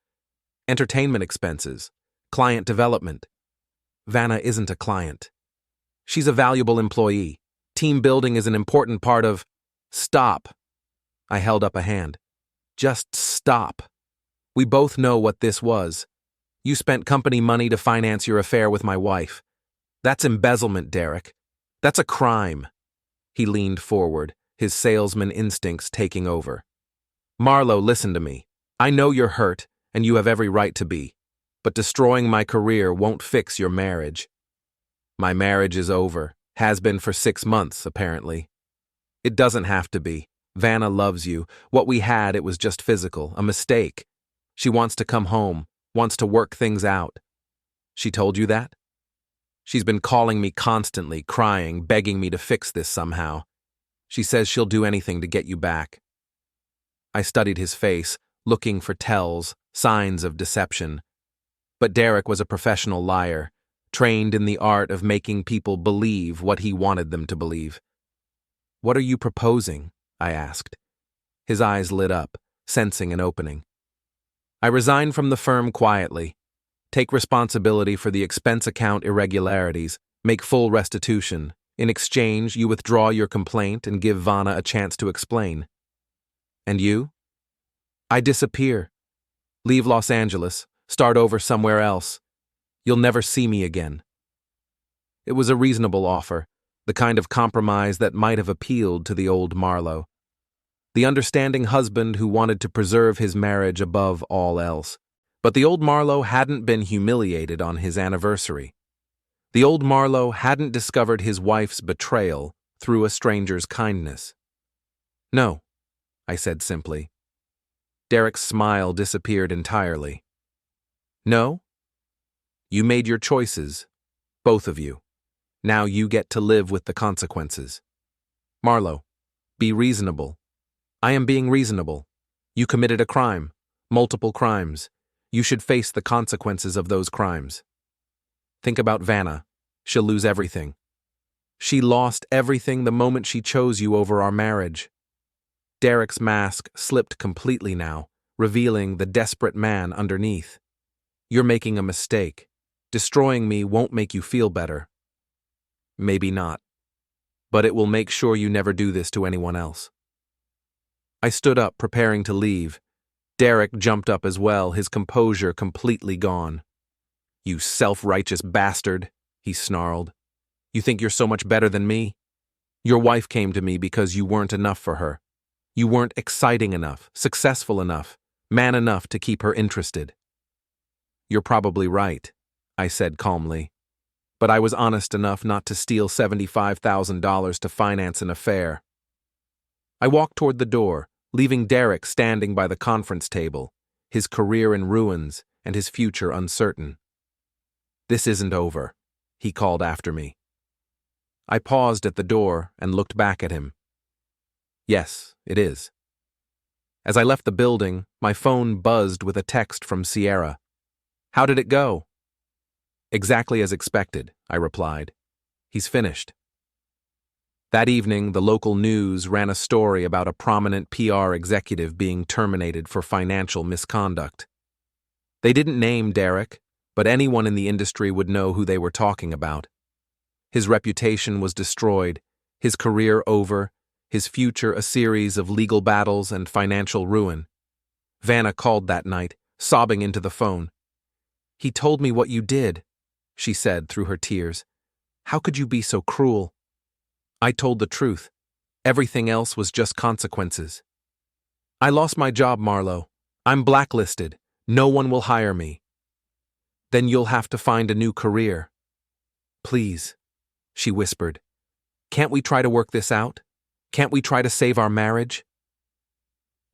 Entertainment expenses? Client development?" "Vanna isn't a client. She's a valuable employee. Team building is an important part of—" "Stop." I held up a hand. "Just stop. We both know what this was. You spent company money to finance your affair with my wife. That's embezzlement, Derek. That's a crime." He leaned forward, his salesman instincts taking over. "Marlow, listen to me. I know you're hurt, and you have every right to be. But destroying my career won't fix your marriage." "My marriage is over. Has been for 6 months, apparently." "It doesn't have to be. Vanna loves you. What we had, it was just physical, a mistake. She wants to come home, wants to work things out." "She told you that?" "She's been calling me constantly, crying, begging me to fix this somehow. She says she'll do anything to get you back." I studied his face, looking for tells, signs of deception. But Derek was a professional liar, trained in the art of making people believe what he wanted them to believe. "What are you proposing?" I asked. His eyes lit up, sensing an opening. "I resign from the firm quietly. Take responsibility for the expense account irregularities, make full restitution. In exchange, you withdraw your complaint and give Vanna a chance to explain." "And you?" "I disappear. Leave Los Angeles, start over somewhere else. You'll never see me again." It was a reasonable offer, the kind of compromise that might have appealed to the old Marlow. The understanding husband who wanted to preserve his marriage above all else. But the old Marlow hadn't been humiliated on his anniversary. The old Marlow hadn't discovered his wife's betrayal through a stranger's kindness. "No," I said simply. Derek's smile disappeared entirely. "No? You made your choices, both of you. Now you get to live with the consequences. Marlow, be reasonable." "I am being reasonable. You committed a crime, multiple crimes. You should face the consequences of those crimes. Think about Vanna. She'll lose everything." She lost everything the moment she chose you over our marriage. Derek's mask slipped completely now, revealing the desperate man underneath. You're making a mistake. Destroying me won't make you feel better. Maybe not. But it will make sure you never do this to anyone else. I stood up, preparing to leave. Derek jumped up as well, his composure completely gone. You self-righteous bastard, he snarled. You think you're so much better than me? Your wife came to me because you weren't enough for her. You weren't exciting enough, successful enough, man enough to keep her interested. You're probably right, I said calmly. But I was honest enough not to steal $75,000 to finance an affair. I walked toward the door, leaving Derek standing by the conference table, his career in ruins and his future uncertain. This isn't over, he called after me. I paused at the door and looked back at him. Yes, it is. As I left the building, my phone buzzed with a text from Sierra. How did it go? Exactly as expected, I replied. He's finished. That evening, the local news ran a story about a prominent PR executive being terminated for financial misconduct. They didn't name Derek, but anyone in the industry would know who they were talking about. His reputation was destroyed, his career over, his future a series of legal battles and financial ruin. Vanna called that night, sobbing into the phone. He told me what you did, she said through her tears. How could you be so cruel? I told the truth. Everything else was just consequences. I lost my job, Marlow. I'm blacklisted. No one will hire me. Then you'll have to find a new career. Please, she whispered. Can't we try to work this out? Can't we try to save our marriage?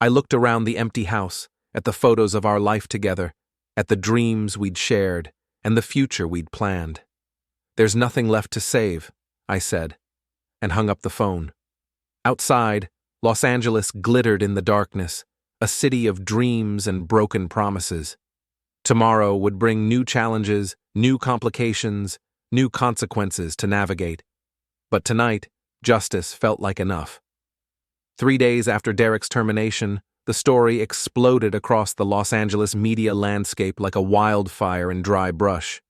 I looked around the empty house, at the photos of our life together, at the dreams we'd shared, and the future we'd planned. There's nothing left to save, I said, and hung up the phone. Outside, Los Angeles glittered in the darkness, a city of dreams and broken promises. Tomorrow would bring new challenges, new complications, new consequences to navigate. But tonight, justice felt like enough. 3 days after Derek's termination, the story exploded across the Los Angeles media landscape like a wildfire in dry brush.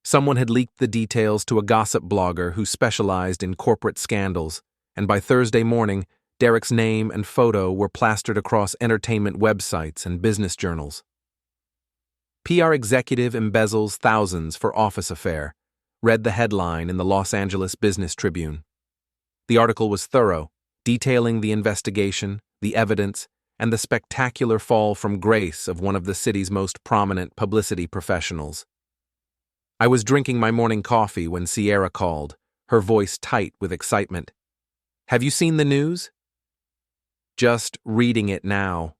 Someone had leaked the details to a gossip blogger who specialized in corporate scandals, and by Thursday morning, Derek's name and photo were plastered across entertainment websites and business journals. PR executive embezzles thousands for office affair, read the headline in the Los Angeles Business Tribune. The article was thorough, detailing the investigation, the evidence, and the spectacular fall from grace of one of the city's most prominent publicity professionals. I was drinking my morning coffee when Sierra called, her voice tight with excitement. Have you seen the news? Just reading it now.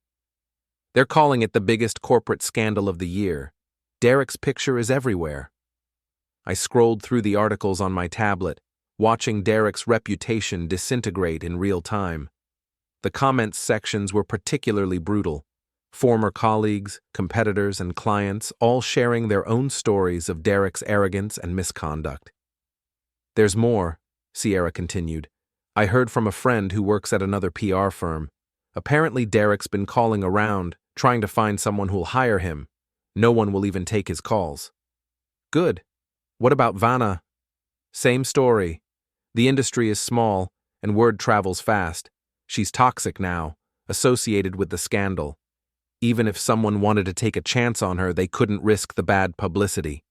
They're calling it the biggest corporate scandal of the year. Derek's picture is everywhere. I scrolled through the articles on my tablet, watching Derek's reputation disintegrate in real time. The comments sections were particularly brutal. Former colleagues, competitors, and clients all sharing their own stories of Derek's arrogance and misconduct. There's more, Sierra continued. I heard from a friend who works at another PR firm. Apparently Derek's been calling around, trying to find someone who'll hire him. No one will even take his calls. Good. What about Vanna? Same story. The industry is small, and word travels fast. She's toxic now, associated with the scandal. Even if someone wanted to take a chance on her, they couldn't risk the bad publicity.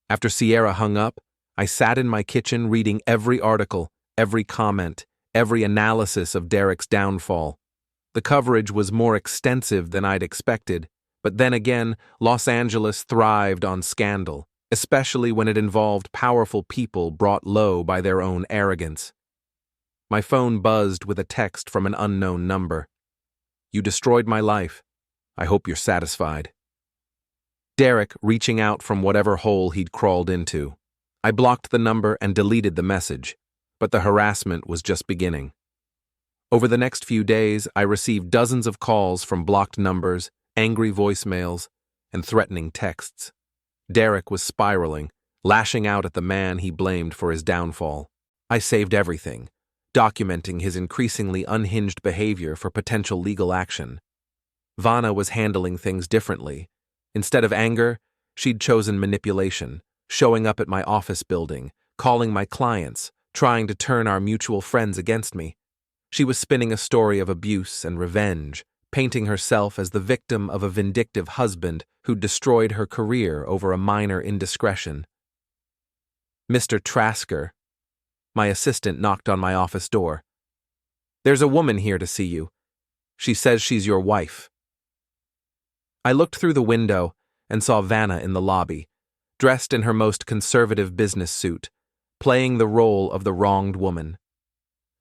After Sierra hung up, I sat in my kitchen reading every article, every comment, every analysis of Derek's downfall. The coverage was more extensive than I'd expected, but then again, Los Angeles thrived on scandal, especially when it involved powerful people brought low by their own arrogance. My phone buzzed with a text from an unknown number. You destroyed my life. I hope you're satisfied. Derek reaching out from whatever hole he'd crawled into. I blocked the number and deleted the message, but the harassment was just beginning. Over the next few days, I received dozens of calls from blocked numbers, angry voicemails, and threatening texts. Derek was spiraling, lashing out at the man he blamed for his downfall. I saved everything, documenting his increasingly unhinged behavior for potential legal action. Vanna was handling things differently. Instead of anger, she'd chosen manipulation, showing up at my office building, calling my clients, trying to turn our mutual friends against me. She was spinning a story of abuse and revenge, painting herself as the victim of a vindictive husband who'd destroyed her career over a minor indiscretion. Mr. Trasker. My assistant knocked on my office door. "There's a woman here to see you. She says she's your wife." I looked through the window and saw Vanna in the lobby, dressed in her most conservative business suit, playing the role of the wronged woman.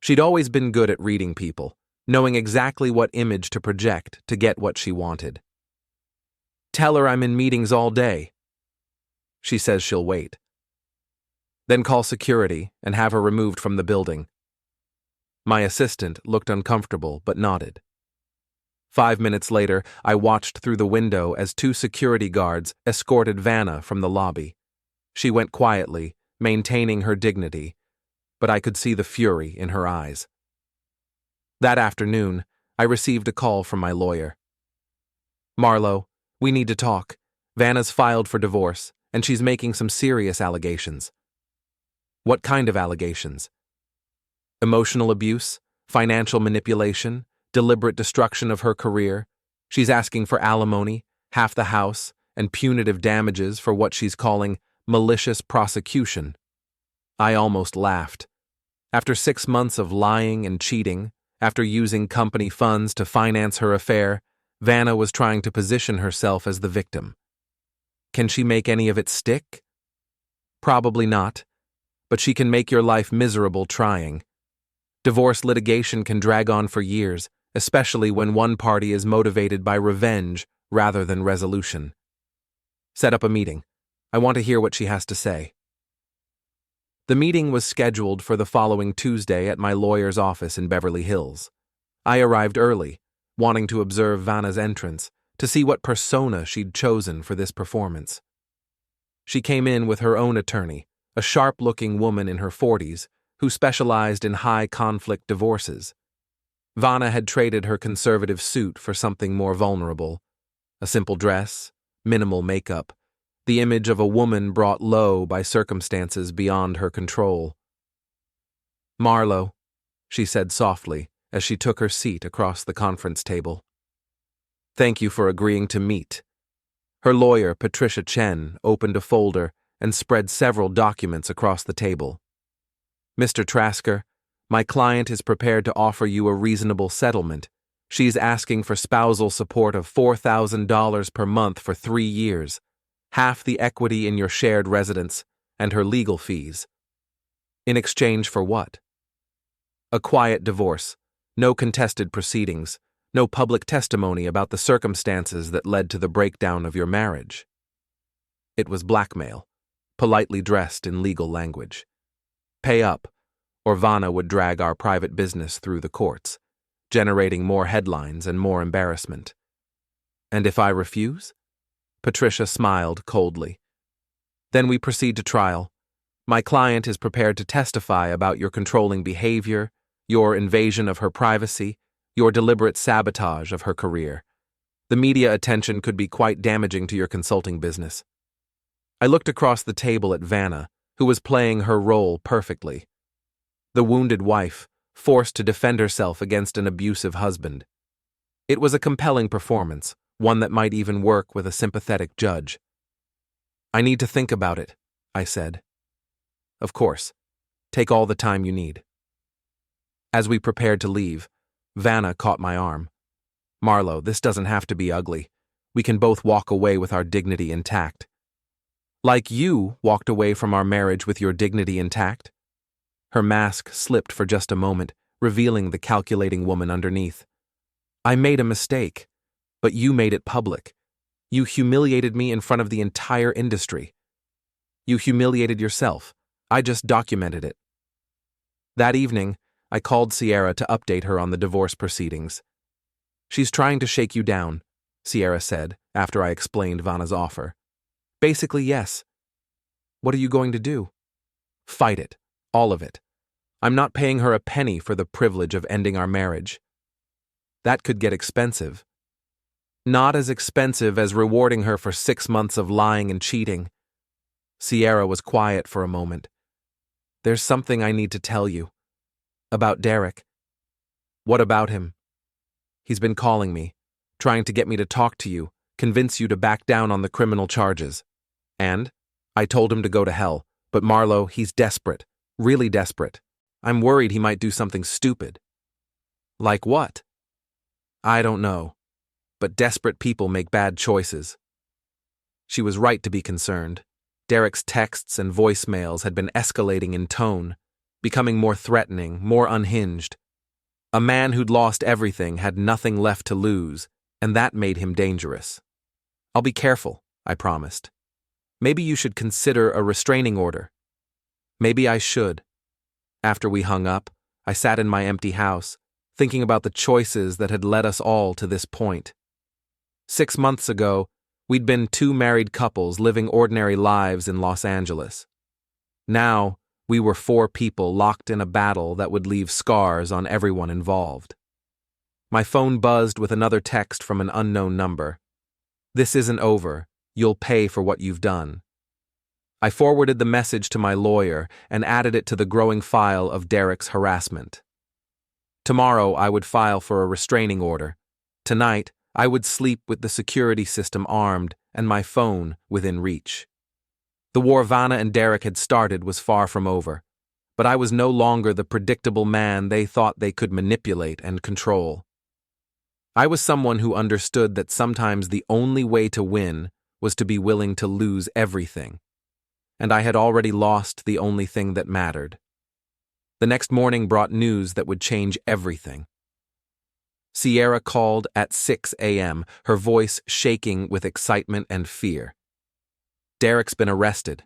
She'd always been good at reading people, knowing exactly what image to project to get what she wanted. "Tell her I'm in meetings all day." She says she'll wait. "Then call security and have her removed from the building." My assistant looked uncomfortable but nodded. 5 minutes later, I watched through the window as 2 security guards escorted Vanna from the lobby. She went quietly, maintaining her dignity, but I could see the fury in her eyes. That afternoon, I received a call from my lawyer. "Marlow, we need to talk. Vanna's filed for divorce, and she's making some serious allegations." "What kind of allegations?" "Emotional abuse, financial manipulation, deliberate destruction of her career. She's asking for alimony, half the house, and punitive damages for what she's calling malicious prosecution." I almost laughed. After 6 months of lying and cheating, after using company funds to finance her affair, Vanna was trying to position herself as the victim. Can she make any of it stick? Probably not, but she can make your life miserable trying. Divorce litigation can drag on for years, especially when one party is motivated by revenge rather than resolution. Set up a meeting. I want to hear what she has to say. The meeting was scheduled for the following Tuesday at my lawyer's office in Beverly Hills. I arrived early, wanting to observe Vanna's entrance, to see what persona she'd chosen for this performance. She came in with her own attorney, a sharp-looking woman in her 40s, who specialized in high-conflict divorces. Vanna had traded her conservative suit for something more vulnerable. A simple dress, minimal makeup, the image of a woman brought low by circumstances beyond her control. "Marlow," she said softly as she took her seat across the conference table. "Thank you for agreeing to meet." Her lawyer, Patricia Chen, opened a folder and spread several documents across the table. "Mr. Trasker, my client is prepared to offer you a reasonable settlement. She's asking for spousal support of $4,000 per month for 3 years, half the equity in your shared residence, and her legal fees." "In exchange for what?" "A quiet divorce, no contested proceedings, no public testimony about the circumstances that led to the breakdown of your marriage." It was blackmail, politely dressed in legal language. "Pay up, or Vanna would drag our private business through the courts, generating more headlines and more embarrassment." "And if I refuse?" Patricia smiled coldly. "Then we proceed to trial. My client is prepared to testify about your controlling behavior, your invasion of her privacy, your deliberate sabotage of her career. The media attention could be quite damaging to your consulting business." I looked across the table at Vanna, who was playing her role perfectly. The wounded wife, forced to defend herself against an abusive husband. It was a compelling performance, one that might even work with a sympathetic judge. "I need to think about it," I said. "Of course. Take all the time you need." As we prepared to leave, Vanna caught my arm. "Marlow, this doesn't have to be ugly. We can both walk away with our dignity intact." "Like you walked away from our marriage with your dignity intact?" Her mask slipped for just a moment, revealing the calculating woman underneath. "I made a mistake, but you made it public. You humiliated me in front of the entire industry. You humiliated yourself. I just documented it." That evening, I called Sierra to update her on the divorce proceedings. "She's trying to shake you down," Sierra said, after I explained Vanna's offer. "Basically, yes." "What are you going to do?" "Fight it. All of it. I'm not paying her a penny for the privilege of ending our marriage. That could get expensive. Not as expensive as rewarding her for 6 months of lying and cheating. Sierra was quiet for a moment. There's something I need to tell you. About Derek. What about him? He's been calling me, trying to get me to talk to you, convince you to back down on the criminal charges. And? I told him to go to hell, but Marlow, he's desperate, really desperate. I'm worried he might do something stupid. Like what? I don't know, but desperate people make bad choices. She was right to be concerned. Derek's texts and voicemails had been escalating in tone, becoming more threatening, more unhinged. A man who'd lost everything had nothing left to lose, and that made him dangerous. I'll be careful, I promised. Maybe you should consider a restraining order. Maybe I should. After we hung up, I sat in my empty house, thinking about the choices that had led us all to this point. 6 months ago, we'd been 2 married couples living ordinary lives in Los Angeles. Now, we were 4 people locked in a battle that would leave scars on everyone involved. My phone buzzed with another text from an unknown number. This isn't over. You'll pay for what you've done. I forwarded the message to my lawyer and added it to the growing file of Derek's harassment. Tomorrow I would file for a restraining order. Tonight, I would sleep with the security system armed and my phone within reach. The war Vanna and Derek had started was far from over, but I was no longer the predictable man they thought they could manipulate and control. I was someone who understood that sometimes the only way to win was to be willing to lose everything, and I had already lost the only thing that mattered. The next morning brought news that would change everything. Sierra called at 6 a.m., her voice shaking with excitement and fear. Derek's been arrested.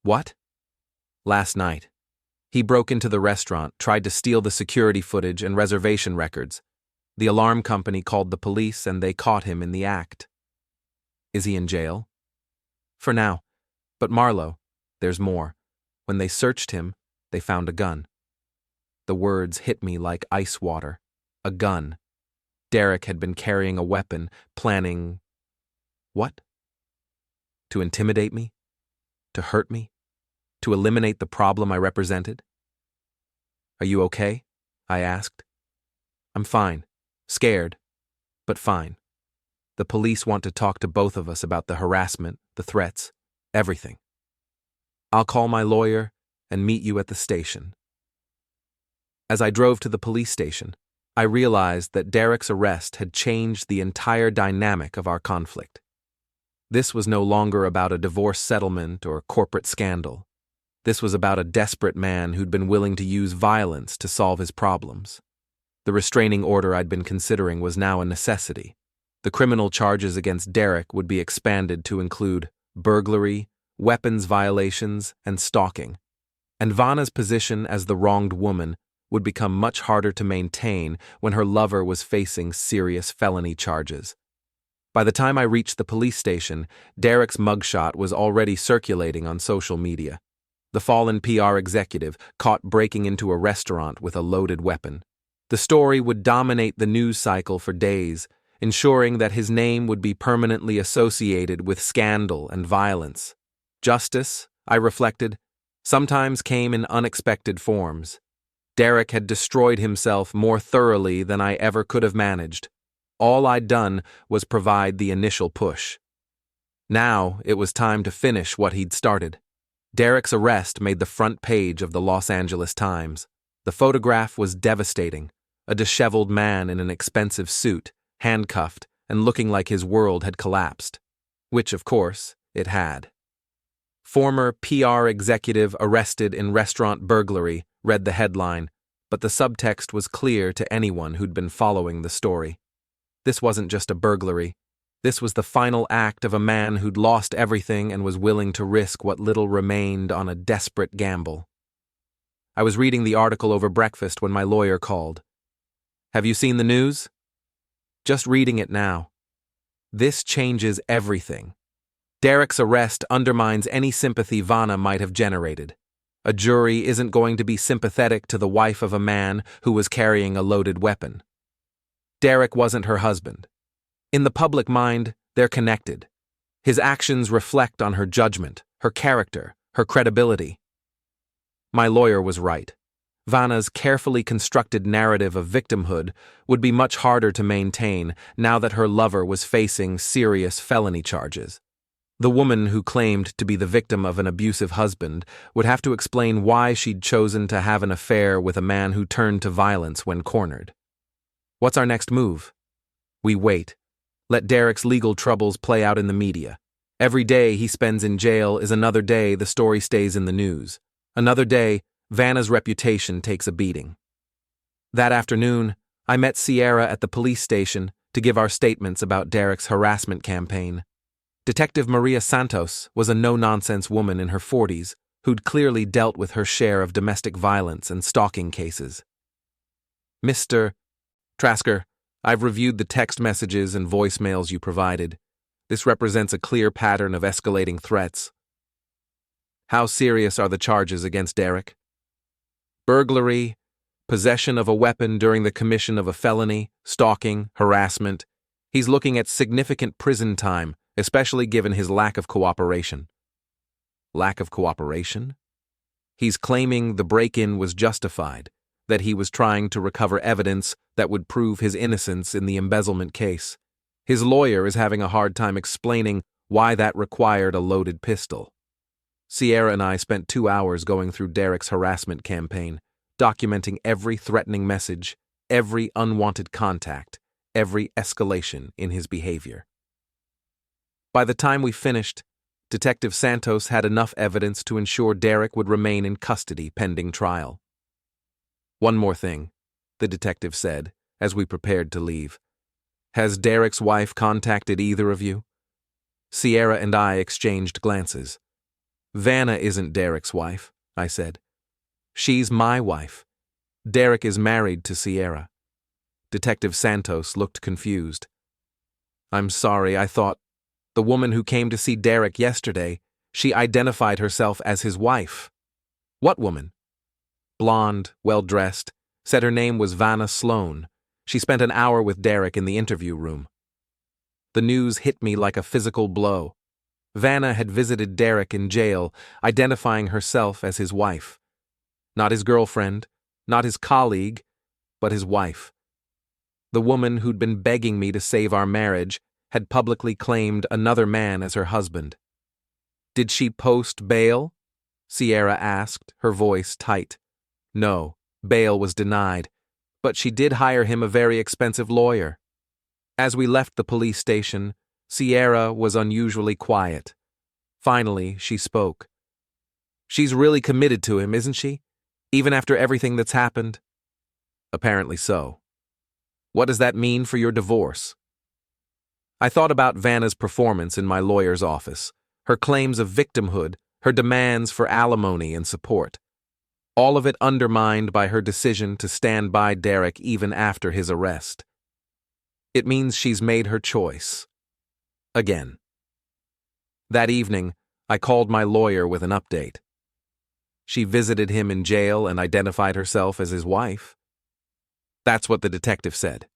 What? Last night. He broke into the restaurant, tried to steal the security footage and reservation records. The alarm company called the police and they caught him in the act. Is he in jail? For now. But Marlow, there's more. When they searched him, they found a gun. The words hit me like ice water. A gun. Derek had been carrying a weapon, planning... What? To intimidate me? To hurt me? To eliminate the problem I represented? Are you okay? I asked. I'm fine. Scared, but fine. The police want to talk to both of us about the harassment, the threats, everything. I'll call my lawyer and meet you at the station. As I drove to the police station, I realized that Derek's arrest had changed the entire dynamic of our conflict. This was no longer about a divorce settlement or corporate scandal. This was about a desperate man who'd been willing to use violence to solve his problems. The restraining order I'd been considering was now a necessity. The criminal charges against Derek would be expanded to include burglary, weapons violations, and stalking. And Vanna's position as the wronged woman would become much harder to maintain when her lover was facing serious felony charges. By the time I reached the police station, Derek's mugshot was already circulating on social media. The fallen PR executive caught breaking into a restaurant with a loaded weapon. The story would dominate the news cycle for days, ensuring that his name would be permanently associated with scandal and violence. Justice, I reflected, sometimes came in unexpected forms. Derek had destroyed himself more thoroughly than I ever could have managed. All I'd done was provide the initial push. Now it was time to finish what he'd started. Derek's arrest made the front page of the Los Angeles Times. The photograph was devastating. A disheveled man in an expensive suit, handcuffed, and looking like his world had collapsed. Which, of course, it had. Former PR executive arrested in restaurant burglary, read the headline, but the subtext was clear to anyone who'd been following the story. This wasn't just a burglary. This was the final act of a man who'd lost everything and was willing to risk what little remained on a desperate gamble. I was reading the article over breakfast when my lawyer called. Have you seen the news? Just reading it now. This changes everything. Derek's arrest undermines any sympathy Vanna might have generated. A jury isn't going to be sympathetic to the wife of a man who was carrying a loaded weapon. Derek wasn't her husband. In the public mind, they're connected. His actions reflect on her judgment, her character, her credibility. My lawyer was right. Vanna's carefully constructed narrative of victimhood would be much harder to maintain now that her lover was facing serious felony charges. The woman who claimed to be the victim of an abusive husband would have to explain why she'd chosen to have an affair with a man who turned to violence when cornered. What's our next move? We wait. Let Derek's legal troubles play out in the media. Every day he spends in jail is another day the story stays in the news. Another day, Vanna's reputation takes a beating. That afternoon, I met Sierra at the police station to give our statements about Derek's harassment campaign. Detective Maria Santos was a no-nonsense woman in her 40s who'd clearly dealt with her share of domestic violence and stalking cases. Mr. Trasker, I've reviewed the text messages and voicemails you provided. This represents a clear pattern of escalating threats. How serious are the charges against Derek? Burglary, possession of a weapon during the commission of a felony, stalking, harassment. He's looking at significant prison time, especially given his lack of cooperation. Lack of cooperation? He's claiming the break-in was justified, that he was trying to recover evidence that would prove his innocence in the embezzlement case. His lawyer is having a hard time explaining why that required a loaded pistol. Sierra and I spent 2 hours going through Derek's harassment campaign, documenting every threatening message, every unwanted contact, every escalation in his behavior. By the time we finished, Detective Santos had enough evidence to ensure Derek would remain in custody pending trial. One more thing, the detective said, as we prepared to leave. Has Derek's wife contacted either of you? Sierra and I exchanged glances. Vanna isn't Derek's wife, I said. She's my wife. Derek is married to Sierra. Detective Santos looked confused. I'm sorry, I thought. The woman who came to see Derek yesterday, she identified herself as his wife. What woman? Blonde, well-dressed, said her name was Vanna Sloan. She spent an hour with Derek in the interview room. The news hit me like a physical blow. Vanna had visited Derek in jail, identifying herself as his wife. Not his girlfriend, not his colleague, but his wife. The woman who'd been begging me to save our marriage had publicly claimed another man as her husband. Did she post bail? Sierra asked, her voice tight. No, bail was denied, but she did hire him a very expensive lawyer. As we left the police station, Sierra was unusually quiet. Finally, she spoke. She's really committed to him, isn't she? Even after everything that's happened? Apparently so. What does that mean for your divorce? I thought about Vanna's performance in my lawyer's office, her claims of victimhood, her demands for alimony and support. All of it undermined by her decision to stand by Derek even after his arrest. It means she's made her choice. Again. That evening, I called my lawyer with an update. She visited him in jail and identified herself as his wife. That's what the detective said.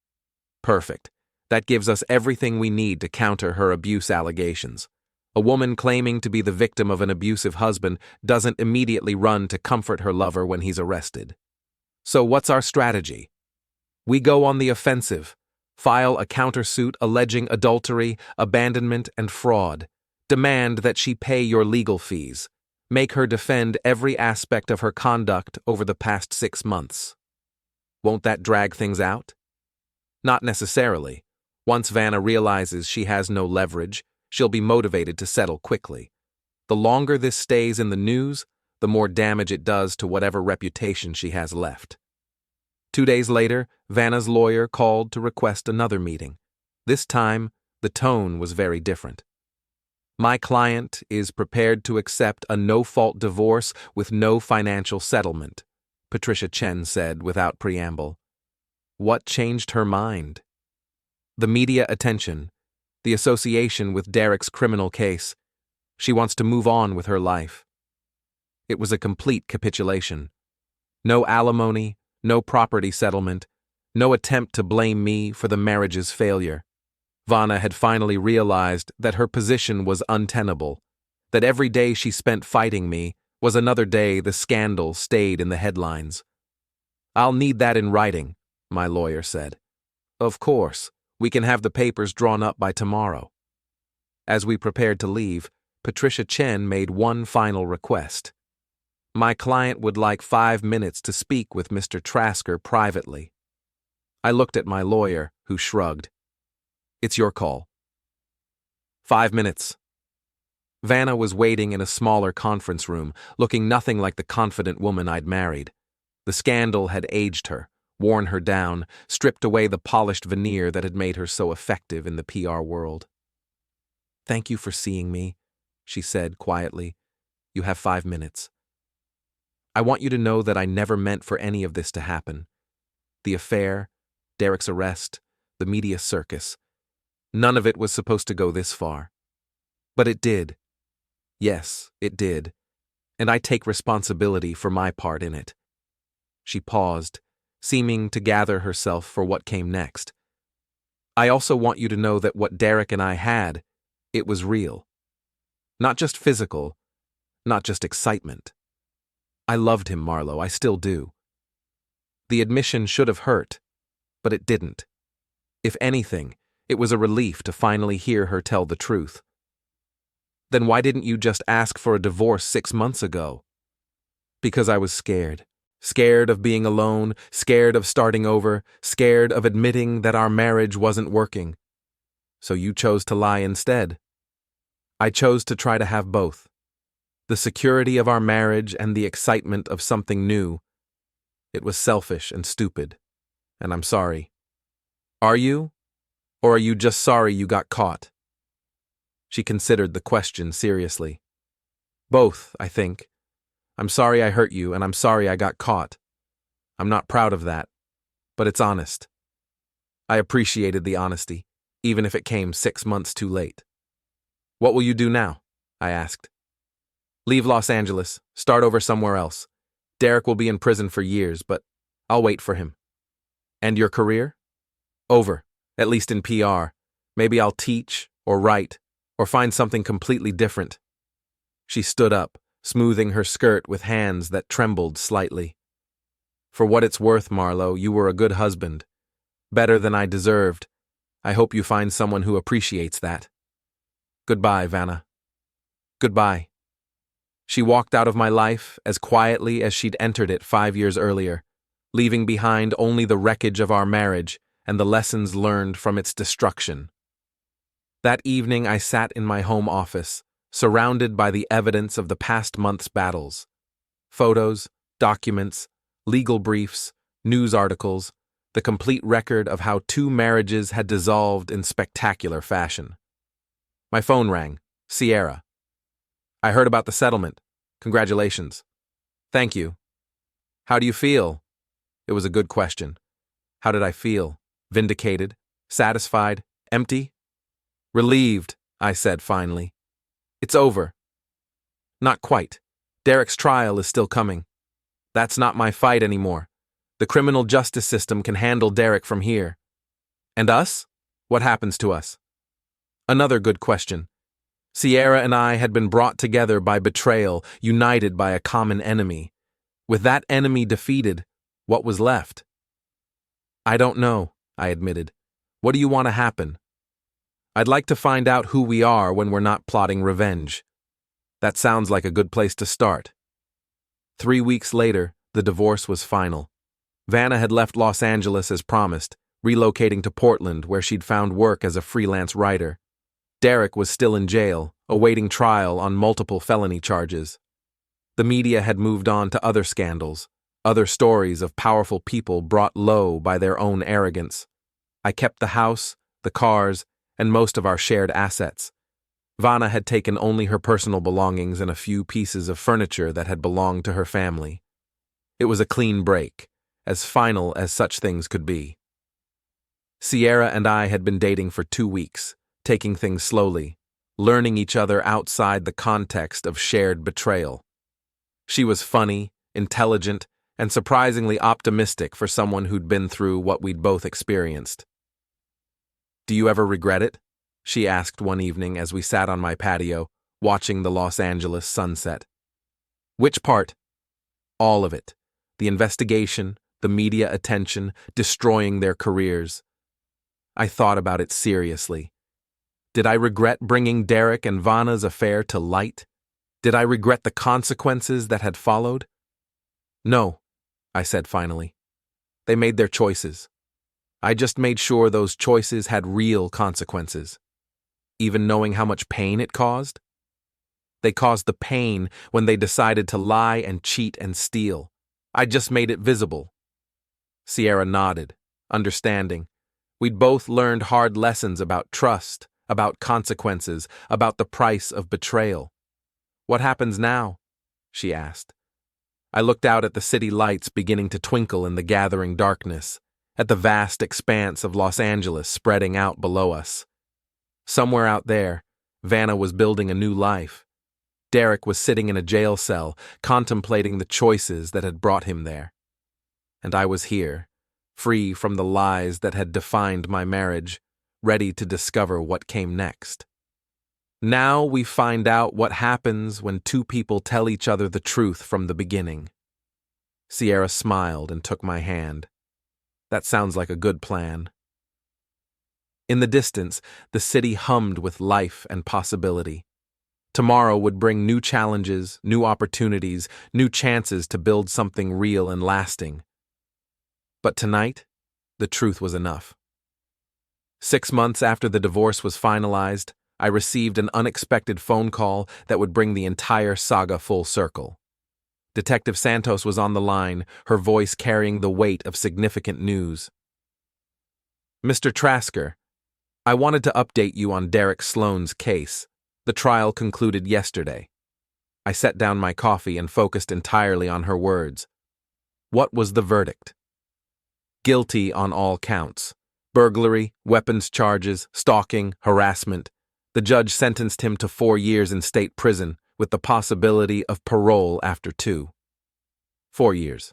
Perfect. That gives us everything we need to counter her abuse allegations. A woman claiming to be the victim of an abusive husband doesn't immediately run to comfort her lover when he's arrested. So what's our strategy? We go on the offensive. File a countersuit alleging adultery, abandonment, and fraud. Demand that she pay your legal fees. Make her defend every aspect of her conduct over the past 6 months. Won't that drag things out? Not necessarily. Once Vanna realizes she has no leverage, she'll be motivated to settle quickly. The longer this stays in the news, the more damage it does to whatever reputation she has left. 2 days later, Vanna's lawyer called to request another meeting. This time, the tone was very different. My client is prepared to accept a no-fault divorce with no financial settlement, Patricia Chen said without preamble. What changed her mind? The media attention, the association with Derek's criminal case. She wants to move on with her life. It was a complete capitulation. No alimony, no property settlement, no attempt to blame me for the marriage's failure. Vanna had finally realized that her position was untenable, that every day she spent fighting me was another day the scandal stayed in the headlines. "I'll need that in writing," my lawyer said. "Of course, we can have the papers drawn up by tomorrow." As we prepared to leave, Patricia Chen made one final request. My client would like 5 minutes to speak with Mr. Trasker privately. I looked at my lawyer, who shrugged. "It's your call." 5 minutes. Vanna was waiting in a smaller conference room, looking nothing like the confident woman I'd married. The scandal had aged her, worn her down, stripped away the polished veneer that had made her so effective in the PR world. "Thank you for seeing me," she said quietly. "You have 5 minutes. I want you to know that I never meant for any of this to happen. The affair, Derek's arrest, the media circus, none of it was supposed to go this far. But it did. Yes, it did. And I take responsibility for my part in it." She paused, seeming to gather herself for what came next. "I also want you to know that what Derek and I had, it was real. Not just physical, not just excitement. I loved him, Marlow, I still do. The admission should have hurt, but it didn't. If anything, it was a relief to finally hear her tell the truth." "Then why didn't you just ask for a divorce 6 months ago?" "Because I was scared. Scared of being alone, scared of starting over, scared of admitting that our marriage wasn't working. So you chose to lie instead." "I chose to try to have both. The security of our marriage and the excitement of something new. It was selfish and stupid, and I'm sorry." "Are you? Or are you just sorry you got caught?" She considered the question seriously. "Both, I think. I'm sorry I hurt you, and I'm sorry I got caught. I'm not proud of that, but it's honest. I appreciated the honesty, even if it came 6 months too late." "What will you do now?" I asked. "Leave Los Angeles, start over somewhere else. Derek will be in prison for years, but I'll wait for him." "And your career?" "Over, at least in PR. Maybe I'll teach, or write, or find something completely different." She stood up, smoothing her skirt with hands that trembled slightly. "For what it's worth, Marlow, you were a good husband. Better than I deserved. I hope you find someone who appreciates that. Goodbye, Vanna." "Goodbye." She walked out of my life as quietly as she'd entered it 5 years earlier, leaving behind only the wreckage of our marriage and the lessons learned from its destruction. That evening I sat in my home office, surrounded by the evidence of the past month's battles. Photos, documents, legal briefs, news articles, the complete record of how 2 marriages had dissolved in spectacular fashion. My phone rang. Sierra. "I heard about the settlement. Congratulations." "Thank you." "How do you feel?" It was a good question. How did I feel? Vindicated? Satisfied? Empty? "Relieved," I said finally. "It's over." "Not quite. Derek's trial is still coming. That's not my fight anymore. The criminal justice system can handle Derek from here." "And us? What happens to us?" Another good question. Sierra and I had been brought together by betrayal, united by a common enemy. With that enemy defeated, what was left? "I don't know," I admitted. "What do you want to happen?" "I'd like to find out who we are when we're not plotting revenge." That sounds like a good place to start. 3 weeks later, the divorce was final. Vanna had left Los Angeles as promised, relocating to Portland where she'd found work as a freelance writer. Derek was still in jail, awaiting trial on multiple felony charges. The media had moved on to other scandals, other stories of powerful people brought low by their own arrogance. I kept the house, the cars, and most of our shared assets. Vanna had taken only her personal belongings and a few pieces of furniture that had belonged to her family. It was a clean break, as final as such things could be. Sierra and I had been dating for 2 weeks, taking things slowly, learning each other outside the context of shared betrayal. She was funny, intelligent, and surprisingly optimistic for someone who'd been through what we'd both experienced. "Do you ever regret it?" she asked one evening as we sat on my patio, watching the Los Angeles sunset. "Which part?" "All of it. The investigation, the media attention, destroying their careers." I thought about it seriously. Did I regret bringing Derek and Vanna's affair to light? Did I regret the consequences that had followed? "No," I said finally. "They made their choices. I just made sure those choices had real consequences. Even knowing how much pain it caused? They caused the pain when they decided to lie and cheat and steal. I just made it visible." Sierra nodded, understanding. We'd both learned hard lessons about trust, about consequences, about the price of betrayal. "What happens now?" she asked. I looked out at the city lights beginning to twinkle in the gathering darkness, at the vast expanse of Los Angeles spreading out below us. Somewhere out there, Vanna was building a new life. Derek was sitting in a jail cell, contemplating the choices that had brought him there. And I was here, free from the lies that had defined my marriage, ready to discover what came next. Now we find out what happens when two people tell each other the truth from the beginning. Sierra smiled and took my hand. "That sounds like a good plan." In the distance, the city hummed with life and possibility. Tomorrow would bring new challenges, new opportunities, new chances to build something real and lasting. But tonight, the truth was enough. 6 months after the divorce was finalized, I received an unexpected phone call that would bring the entire saga full circle. Detective Santos was on the line, her voice carrying the weight of significant news. "Mr. Trasker, I wanted to update you on Derek Sloan's case. The trial concluded yesterday." I set down my coffee and focused entirely on her words. "What was the verdict?" "Guilty on all counts. Burglary, weapons charges, stalking, harassment. The judge sentenced him to 4 years in state prison, with the possibility of parole after 2. 4 years.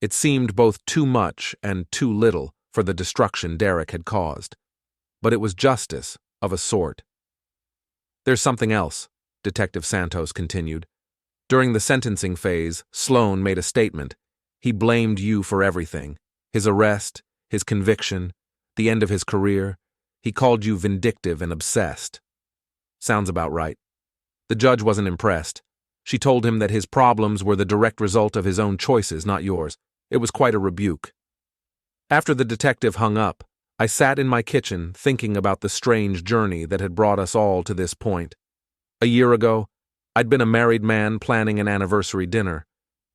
It seemed both too much and too little for the destruction Derek had caused. But it was justice, of a sort. "There's something else," Detective Santos continued. "During the sentencing phase, Sloan made a statement. He blamed you for everything. His arrest, his conviction, the end of his career. He called you vindictive and obsessed." Sounds about right. The judge wasn't impressed. She told him that his problems were the direct result of his own choices, not yours. It was quite a rebuke. After the detective hung up, I sat in my kitchen thinking about the strange journey that had brought us all to this point. A year ago, I'd been a married man planning an anniversary dinner.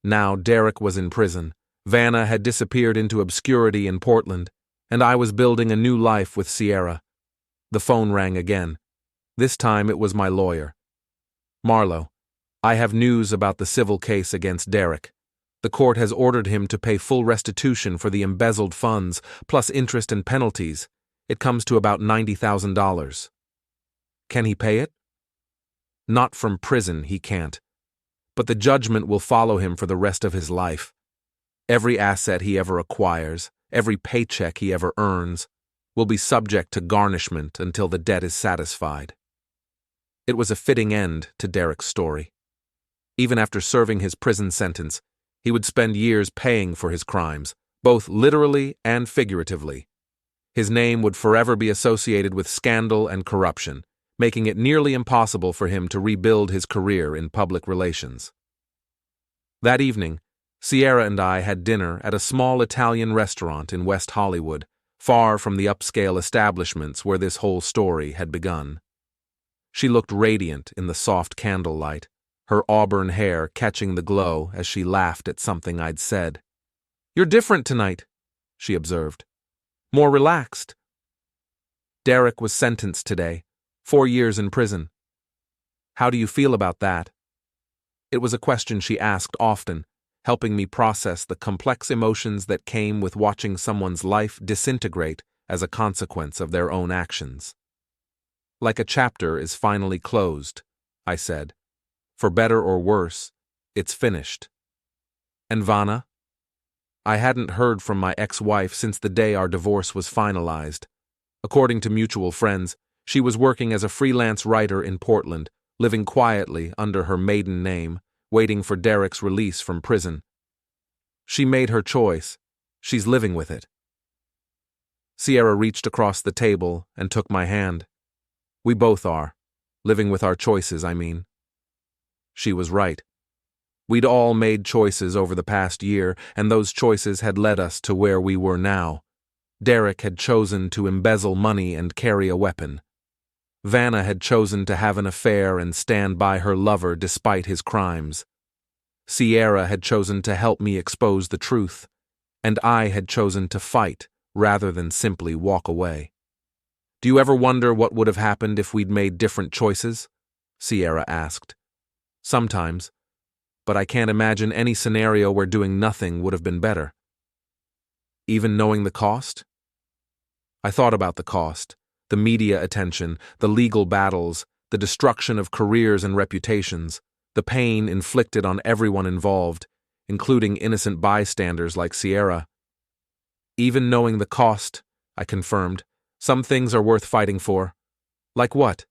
Now Derek was in prison. Vanna had disappeared into obscurity in Portland, and I was building a new life with Sierra. The phone rang again. This time it was my lawyer. "Marlow, I have news about the civil case against Derek. The court has ordered him to pay full restitution for the embezzled funds, plus interest and penalties. It comes to about $90,000. "Can he pay it?" "Not from prison, he can't. But the judgment will follow him for the rest of his life. Every asset he ever acquires, every paycheck he ever earns, will be subject to garnishment until the debt is satisfied." It was a fitting end to Derek's story. Even after serving his prison sentence, he would spend years paying for his crimes, both literally and figuratively. His name would forever be associated with scandal and corruption, making it nearly impossible for him to rebuild his career in public relations. That evening, Sierra and I had dinner at a small Italian restaurant in West Hollywood, far from the upscale establishments where this whole story had begun. She looked radiant in the soft candlelight, her auburn hair catching the glow as she laughed at something I'd said. "You're different tonight," she observed. "More relaxed." "Derek was sentenced today, 4 years in prison. How do you feel about that?" It was a question she asked often, helping me process the complex emotions that came with watching someone's life disintegrate as a consequence of their own actions. "Like a chapter is finally closed," I said. "For better or worse, It's finished. And Vanna? I hadn't heard from my ex-wife since the day our divorce was finalized. According to mutual friends, she was working as a freelance writer in Portland, living quietly under her maiden name, waiting for Derek's release from prison. She made her choice. She's living with it. Sierra reached across the table and took my hand. We both are. Living with our choices, I mean. She was right. We'd all made choices over the past year, and those choices had led us to where we were now. Derek had chosen to embezzle money and carry a weapon. Vanna had chosen to have an affair and stand by her lover despite his crimes. Sierra had chosen to help me expose the truth, and I had chosen to fight rather than simply walk away. Do you ever wonder what would have happened if we'd made different choices? Sierra asked. Sometimes, but I can't imagine any scenario where doing nothing would have been better. Even knowing the cost? I thought about the cost, the media attention, the legal battles, the destruction of careers and reputations, the pain inflicted on everyone involved, including innocent bystanders like Sierra. Even knowing the cost, I confirmed, some things are worth fighting for. Like what?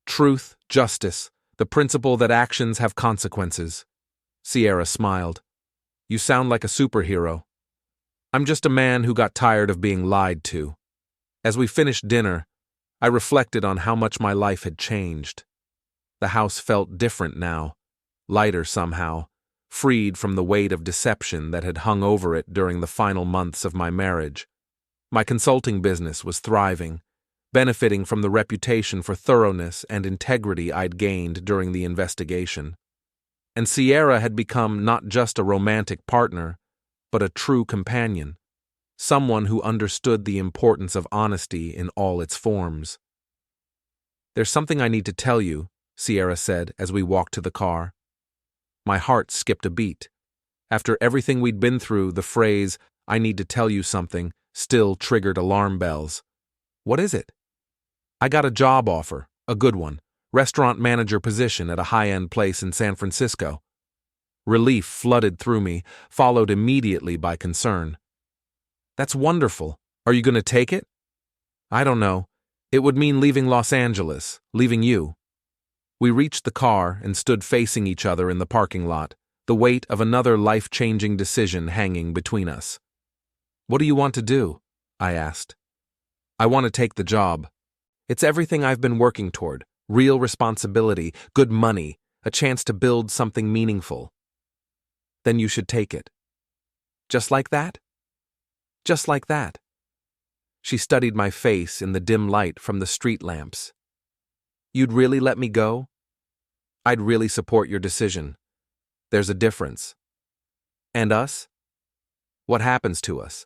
Truth, justice, the principle that actions have consequences. Sierra smiled. You sound like a superhero. I'm just a man who got tired of being lied to. As we finished dinner, I reflected on how much my life had changed. The house felt different now, lighter somehow, freed from the weight of deception that had hung over it during the final months of my marriage. My consulting business was thriving, benefiting from the reputation for thoroughness and integrity I'd gained during the investigation. And Sierra had become not just a romantic partner, but a true companion, someone who understood the importance of honesty in all its forms. There's something I need to tell you, Sierra said as we walked to the car. My heart skipped a beat. After everything we'd been through, the phrase, I need to tell you something, still triggered alarm bells. What is it? I got a job offer, a good one, restaurant manager position at a high-end place in San Francisco. Relief flooded through me, followed immediately by concern. That's wonderful. Are you going to take it? I don't know. It would mean leaving Los Angeles, leaving you. We reached the car and stood facing each other in the parking lot, the weight of another life-changing decision hanging between us. What do you want to do? I asked. I want to take the job. It's everything I've been working toward, real responsibility, good money, a chance to build something meaningful. Then you should take it. Just like that? Just like that. She studied my face in the dim light from the street lamps. You'd really let me go? I'd really support your decision. There's a difference. And us? What happens to us?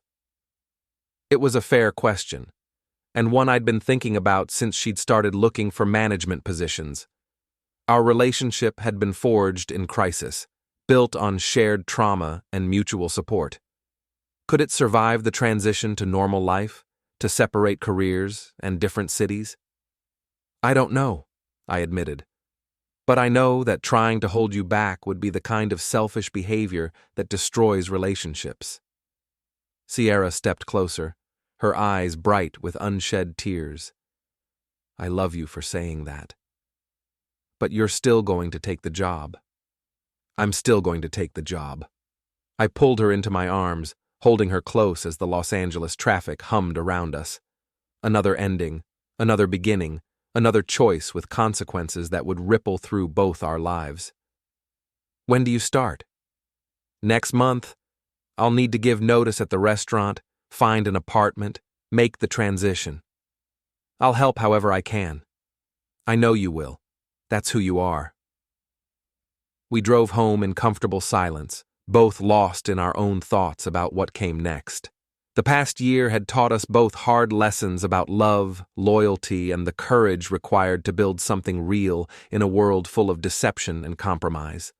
It was a fair question, and one I'd been thinking about since she'd started looking for management positions. Our relationship had been forged in crisis, built on shared trauma and mutual support. Could it survive the transition to normal life, to separate careers and different cities? I don't know, I admitted. But I know that trying to hold you back would be the kind of selfish behavior that destroys relationships. Sierra stepped closer, her eyes bright with unshed tears. I love you for saying that. But you're still going to take the job. I'm still going to take the job. I pulled her into my arms, holding her close as the Los Angeles traffic hummed around us. Another ending, another beginning, another choice with consequences that would ripple through both our lives. When do you start? Next month. I'll need to give notice at the restaurant, find an apartment, make the transition. I'll help however I can. I know you will. That's who you are. We drove home in comfortable silence, both lost in our own thoughts about what came next. The past year had taught us both hard lessons about love, loyalty, and the courage required to build something real in a world full of deception and compromise.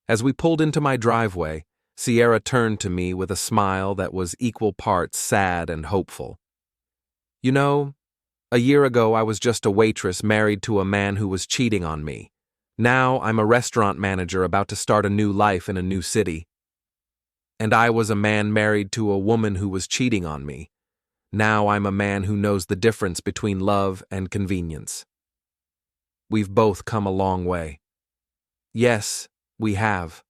As we pulled into my driveway, Sierra turned to me with a smile that was equal parts sad and hopeful. You know, a year ago I was just a waitress married to a man who was cheating on me. Now I'm a restaurant manager about to start a new life in a new city. And I was a man married to a woman who was cheating on me. Now I'm a man who knows the difference between love and convenience. We've both come a long way. Yes, we have.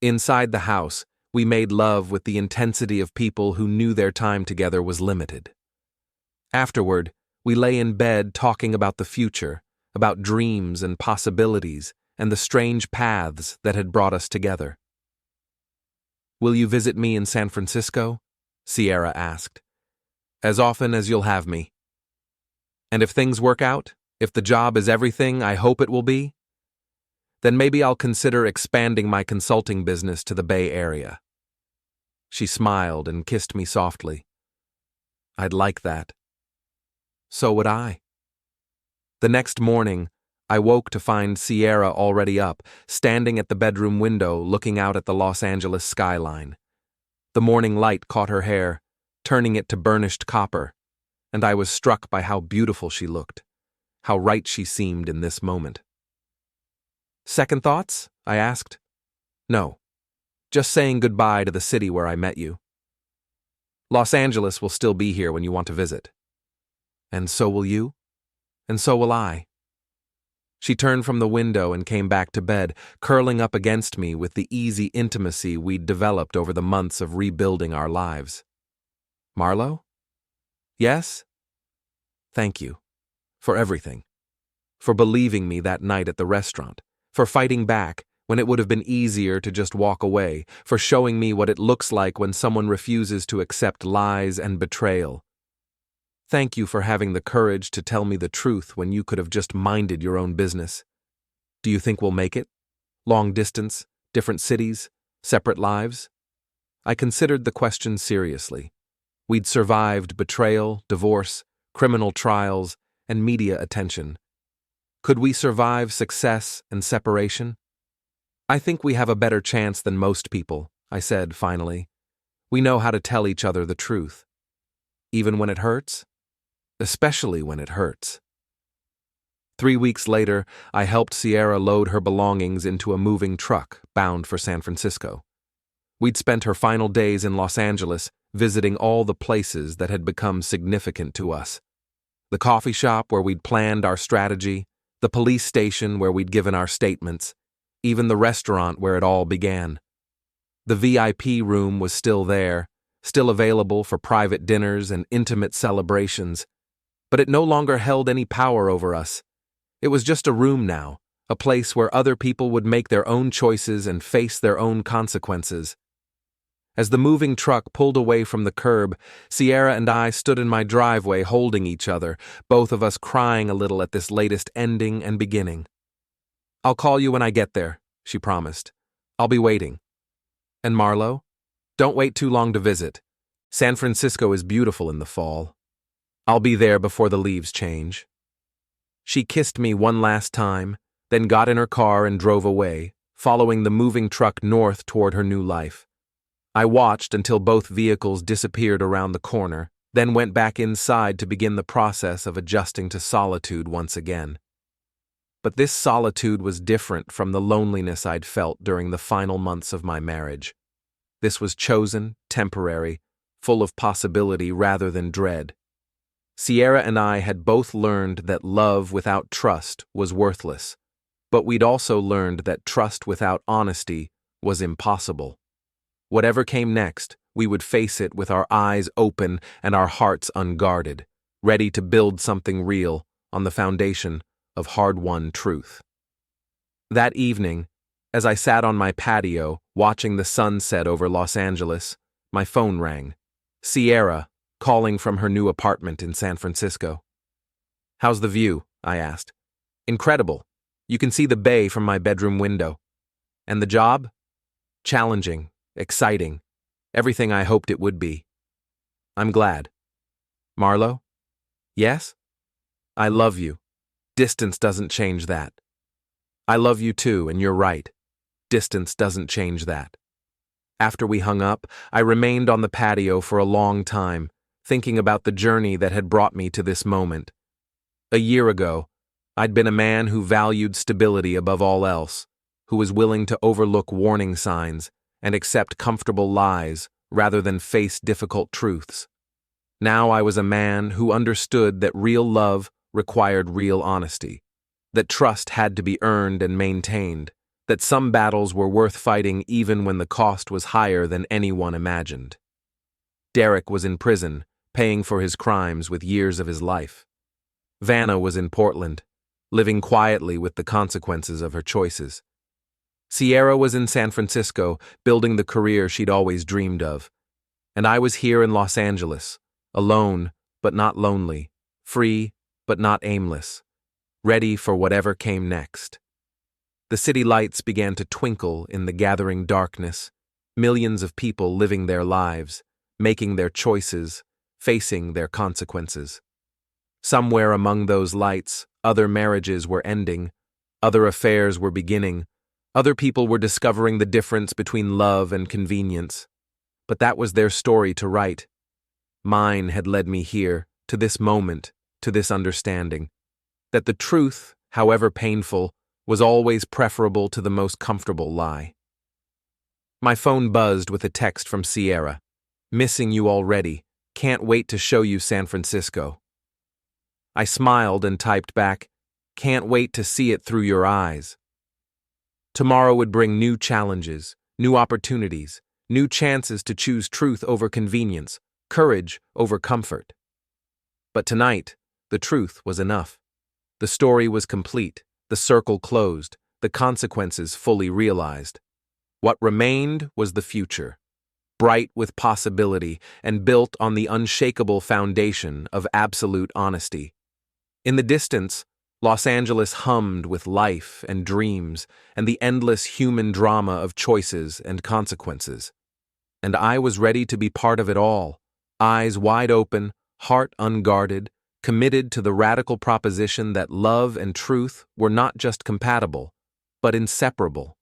Inside the house, we made love with the intensity of people who knew their time together was limited. Afterward, we lay in bed talking about the future, about dreams and possibilities, and the strange paths that had brought us together. "Will you visit me in San Francisco?" Sierra asked. "As often as you'll have me. And if things work out, if the job is everything I hope it will be, then maybe I'll consider expanding my consulting business to the Bay Area." She smiled and kissed me softly. "I'd like that." So would I. The next morning, I woke to find Sierra already up, standing at the bedroom window looking out at the Los Angeles skyline. The morning light caught her hair, turning it to burnished copper, and I was struck by how beautiful she looked, how right she seemed in this moment. "Second thoughts?" I asked. "No. Just saying goodbye to the city where I met you. Los Angeles will still be here when you want to visit. And so will you, and so will I." She turned from the window and came back to bed, curling up against me with the easy intimacy we'd developed over the months of rebuilding our lives. "Marlow?" "Yes?" "Thank you. For everything. For believing me that night at the restaurant. For fighting back when it would have been easier to just walk away. For showing me what it looks like when someone refuses to accept lies and betrayal. Thank you for having the courage to tell me the truth when you could have just minded your own business. Do you think we'll make it? Long distance, different cities, separate lives?" I considered the question seriously. We'd survived betrayal, divorce, criminal trials, and media attention. Could we survive success and separation? "I think we have a better chance than most people," I said finally. "We know how to tell each other the truth. Even when it hurts? Especially when it hurts." 3 weeks later, I helped Sierra load her belongings into a moving truck bound for San Francisco. We'd spent her final days in Los Angeles visiting all the places that had become significant to us. The coffee shop where we'd planned our strategy, the police station where we'd given our statements, even the restaurant where it all began. The VIP room was still there, still available for private dinners and intimate celebrations, but it no longer held any power over us. It was just a room now, a place where other people would make their own choices and face their own consequences. As the moving truck pulled away from the curb, Sierra and I stood in my driveway holding each other, both of us crying a little at this latest ending and beginning. "I'll call you when I get there," she promised. "I'll be waiting. And Marlow? Don't wait too long to visit. San Francisco is beautiful in the fall. I'll be there before the leaves change." She kissed me one last time, then got in her car and drove away, following the moving truck north toward her new life. I watched until both vehicles disappeared around the corner, then went back inside to begin the process of adjusting to solitude once again. But this solitude was different from the loneliness I'd felt during the final months of my marriage. This was chosen, temporary, full of possibility rather than dread. Sierra and I had both learned that love without trust was worthless, but we'd also learned that trust without honesty was impossible. Whatever came next, we would face it with our eyes open and our hearts unguarded, ready to build something real on the foundation of hard-won truth. That evening, as I sat on my patio watching the sun set over Los Angeles, my phone rang. Sierra, calling from her new apartment in San Francisco. "How's the view?" I asked. "Incredible. You can see the bay from my bedroom window." "And the job?" "Challenging, exciting, everything I hoped it would be." "I'm glad." "Marlow?" "Yes?" "I love you. Distance doesn't change that." "I love you too, and you're right. Distance doesn't change that." After we hung up, I remained on the patio for a long time, thinking about the journey that had brought me to this moment. A year ago, I'd been a man who valued stability above all else, who was willing to overlook warning signs and accept comfortable lies rather than face difficult truths. Now I was a man who understood that real love required real honesty, that trust had to be earned and maintained, that some battles were worth fighting even when the cost was higher than anyone imagined. Derek was in prison, paying for his crimes with years of his life. Vanna was in Portland, living quietly with the consequences of her choices. Sierra was in San Francisco, building the career she'd always dreamed of. And I was here in Los Angeles, alone but not lonely, free but not aimless, ready for whatever came next. The city lights began to twinkle in the gathering darkness, millions of people living their lives, making their choices, facing their consequences. Somewhere among those lights, other marriages were ending, other affairs were beginning, other people were discovering the difference between love and convenience. But that was their story to write. Mine had led me here, to this moment, to this understanding, that the truth, however painful, was always preferable to the most comfortable lie. My phone buzzed with a text from Sierra. "Missing you already. Can't wait to show you San Francisco." I smiled and typed back, "Can't wait to see it through your eyes." Tomorrow would bring new challenges, new opportunities, new chances to choose truth over convenience, courage over comfort. But tonight, the truth was enough. The story was complete, the circle closed, the consequences fully realized. What remained was the future, bright with possibility and built on the unshakable foundation of absolute honesty. In the distance, Los Angeles hummed with life and dreams and the endless human drama of choices and consequences. And I was ready to be part of it all, eyes wide open, heart unguarded, committed to the radical proposition that love and truth were not just compatible, but inseparable.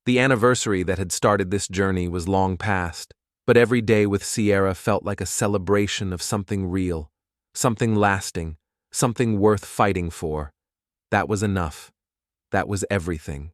The anniversary that had started this journey was long past, but every day with Sierra felt like a celebration of something real, something lasting, something worth fighting for. That was enough. That was everything.